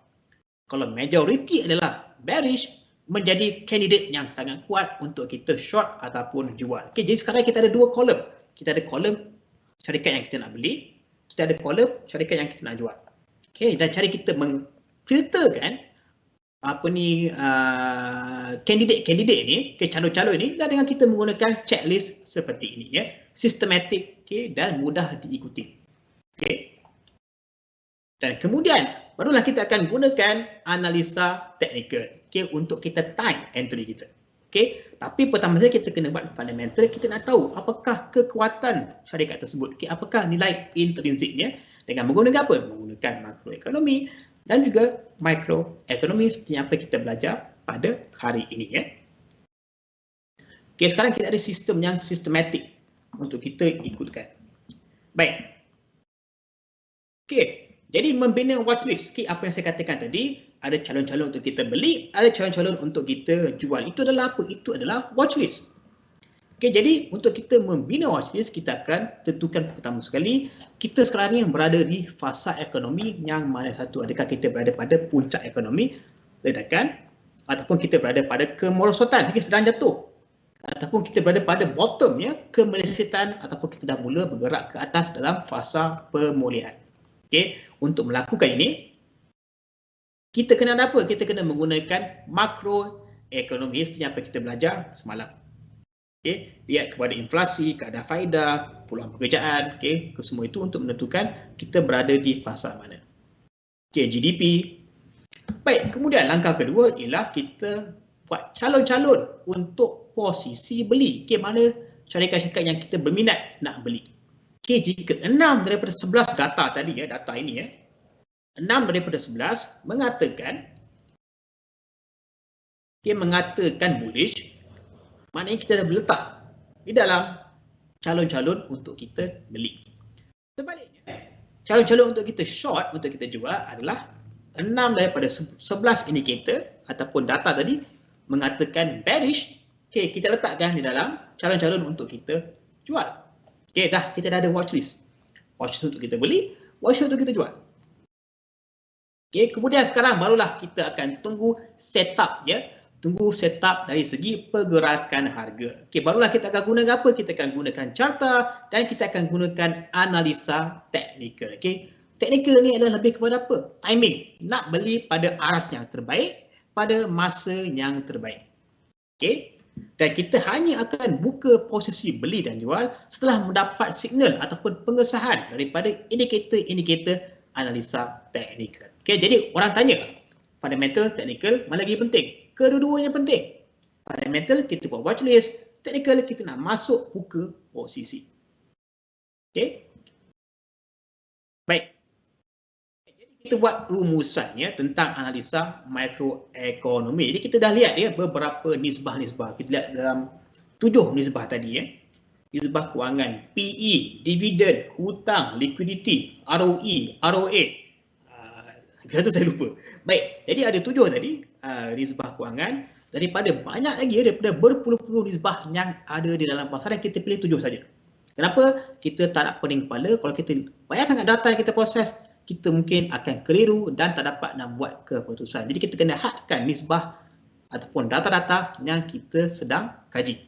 [SPEAKER 1] Kalau majority adalah bearish, menjadi candidate yang sangat kuat untuk kita short ataupun jual. Jadi sekarang kita ada dua kolom. Kita ada kolom syarikat yang kita nak beli, kita ada kolom syarikat yang kita nak jual. Dan cara kita memfilterkan kandidat-kandidat ni, calon-calon ni adalah dengan kita menggunakan checklist seperti ini, sistematik, dan mudah diikuti. Dan kemudian barulah kita akan gunakan analisa teknikal untuk kita time entry kita. Tapi pertama sekali kita kena buat fundamental, kita nak tahu apakah kekuatan syarikat tersebut, apakah nilai intrinsiknya, dengan menggunakan apa? Menggunakan makroekonomi dan juga microekonomi seperti apa kita belajar pada hari ini. Sekarang kita ada sistem yang sistematik untuk kita ikutkan. Baik. Jadi membina watchlist. Apa yang saya katakan tadi, ada calon-calon untuk kita beli, ada calon-calon untuk kita jual. Itu adalah apa? Itu adalah watchlist. Jadi untuk kita membina watchlist, kita akan tentukan pertama sekali, kita sekarang ni berada di fasa ekonomi yang mana satu. Adakah kita berada pada puncak ekonomi, ledakan, ataupun kita berada pada kemerosotan, sedang jatuh, ataupun kita berada pada bottom, kemelesetan, ataupun kita dah mula bergerak ke atas dalam fasa pemulihan. Untuk melakukan ini, kita kena ada apa? Kita kena menggunakan makroekonomi seperti apa kita belajar semalam. Lihat kepada inflasi, keadaan faedah, peluang pekerjaan, kesemua itu untuk menentukan kita berada di fasa mana. GDP. Baik, kemudian langkah kedua ialah kita buat calon-calon untuk posisi beli. Mana syarikat-syarikat yang kita berminat nak beli. Jika 6 daripada 11 data tadi, data ini, 6 daripada 11 mengatakan bullish, maknanya kita dah letak di dalam calon-calon untuk kita beli. Sebaliknya, calon-calon untuk kita short, untuk kita jual adalah 6 daripada 11 indikator ataupun data tadi mengatakan bearish, kita letakkan di dalam calon-calon untuk kita jual. Kita dah ada watchlist. Watchlist untuk kita beli, watchlist untuk kita jual. Kemudian sekarang barulah kita akan tunggu setup, tunggu setup dari segi pergerakan harga. Barulah kita akan gunakan apa? Kita akan gunakan carta dan kita akan gunakan analisa teknikal. Teknikal ni adalah lebih kepada apa? Timing. Nak beli pada aras yang terbaik, pada masa yang terbaik. Dan kita hanya akan buka posisi beli dan jual setelah mendapat signal ataupun pengesahan daripada indikator-indikator analisa teknikal. Jadi orang tanya, fundamental, technical, mana lagi penting? Kedua-duanya penting. Fundamental kita buat watchlist, technical kita nak masuk buka posisi. Okey. Baik. Jadi kita buat rumusannya tentang analisa makroekonomi. Jadi kita dah lihat ya beberapa nisbah-nisbah. Kita lihat dalam 7 nisbah tadi ya. Nisbah kewangan, PE, dividen, hutang, liquidity, ROE, ROA. Satu saya lupa. Baik, jadi ada 7 tadi nisbah kewangan. Daripada banyak lagi, daripada berpuluh-puluh nisbah yang ada di dalam pasaran, kita pilih 7 saja. Kenapa? Kita tak nak pening kepala. Kalau kita banyak sangat data yang kita proses, kita mungkin akan keliru dan tak dapat nak buat keputusan. Jadi kita kena hadkan nisbah ataupun data-data yang kita sedang kaji.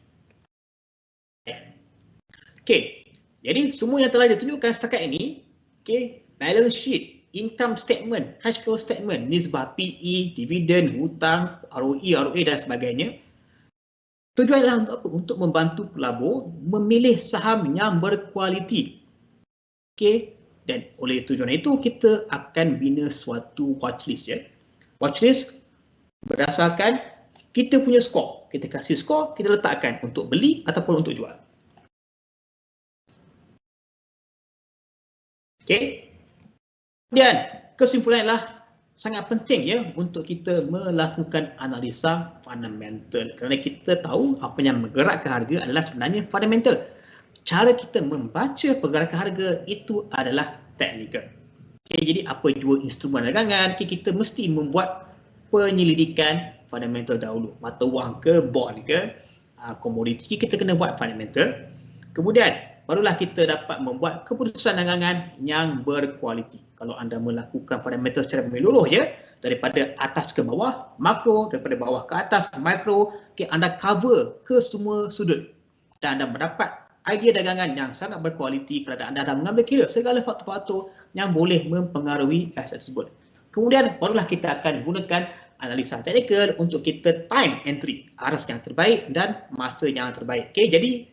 [SPEAKER 1] Okey, jadi semua yang telah ditunjukkan setakat ini, okey, balance sheet, income statement, cash flow statement, nisbah PE, dividen, hutang, ROE, ROA dan sebagainya. Tujuan adalah untuk apa? Untuk membantu pelabur memilih saham yang berkualiti. Okey, dan oleh tujuan itu kita akan bina suatu watchlist ya. Watchlist berdasarkan kita punya skor. Kita kasih skor, kita letakkan untuk beli ataupun untuk jual. Okey. Kemudian kesimpulan adalah sangat penting ya untuk kita melakukan analisa fundamental kerana kita tahu apa yang menggerakkan harga adalah sebenarnya fundamental. Cara kita membaca pergerakan harga itu adalah teknikal. Okay, jadi apa jua instrumen dagangan, kita mesti membuat penyelidikan fundamental dahulu. Mata wang ke, bond ke, komoditi, kita kena buat fundamental. Kemudian barulah kita dapat membuat keputusan dagangan yang berkualiti. Kalau anda melakukan fundamental secara menyeluruh ya, daripada atas ke bawah, makro, daripada bawah ke atas, mikro, okay, anda cover ke semua sudut. Dan anda mendapat idea dagangan yang sangat berkualiti kerana anda dah mengambil kira segala faktor-faktor yang boleh mempengaruhi aset tersebut. Kemudian barulah kita akan gunakan analisa teknikal untuk kita time entry, aras yang terbaik dan masa yang terbaik. Okay, jadi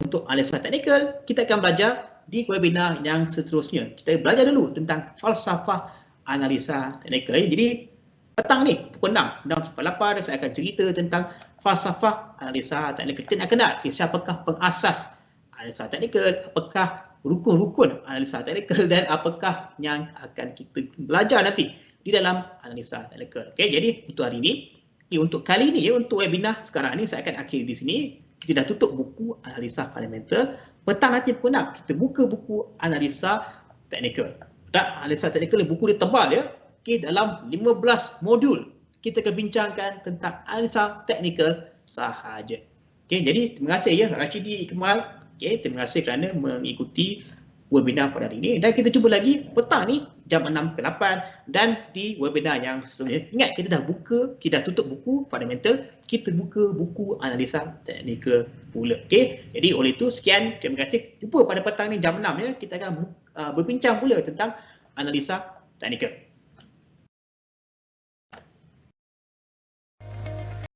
[SPEAKER 1] untuk analisa teknikal, kita akan belajar di webinar yang seterusnya. Kita belajar dulu tentang falsafah analisa teknikal. Jadi petang ni, pukul 6, 6.8 saya akan cerita tentang falsafah analisa teknikal. Kita nak kenal siapakah pengasas analisa teknikal, apakah rukun-rukun analisa teknikal dan apakah yang akan kita belajar nanti di dalam analisa teknikal. Okay, jadi untuk hari ini, untuk kali ini, untuk webinar sekarang ni saya akan akhiri di sini. Kita dah tutup buku analisa fundamental. Petang nanti pukul 6 kita buka buku analisa teknikal. Dan analisa teknikal buku dia tebal ya. Okay, dalam 15 modul kita akan bincangkan tentang analisa teknikal sahaja. Okay, jadi terima kasih ya Rashidi Ikmal. Okay, terima kasih kerana mengikuti webinar pada hari ini. Dan kita jumpa lagi petang ni jam 6 ke 8 dan di webinar yang seterusnya. Ingat kita dah buka, kita dah tutup buku fundamental, kita buka buku analisa teknikal pula. Okey. Jadi oleh itu sekian, terima kasih. Jumpa pada petang ni jam 6 ya. Kita akan berbincang pula tentang analisa teknikal.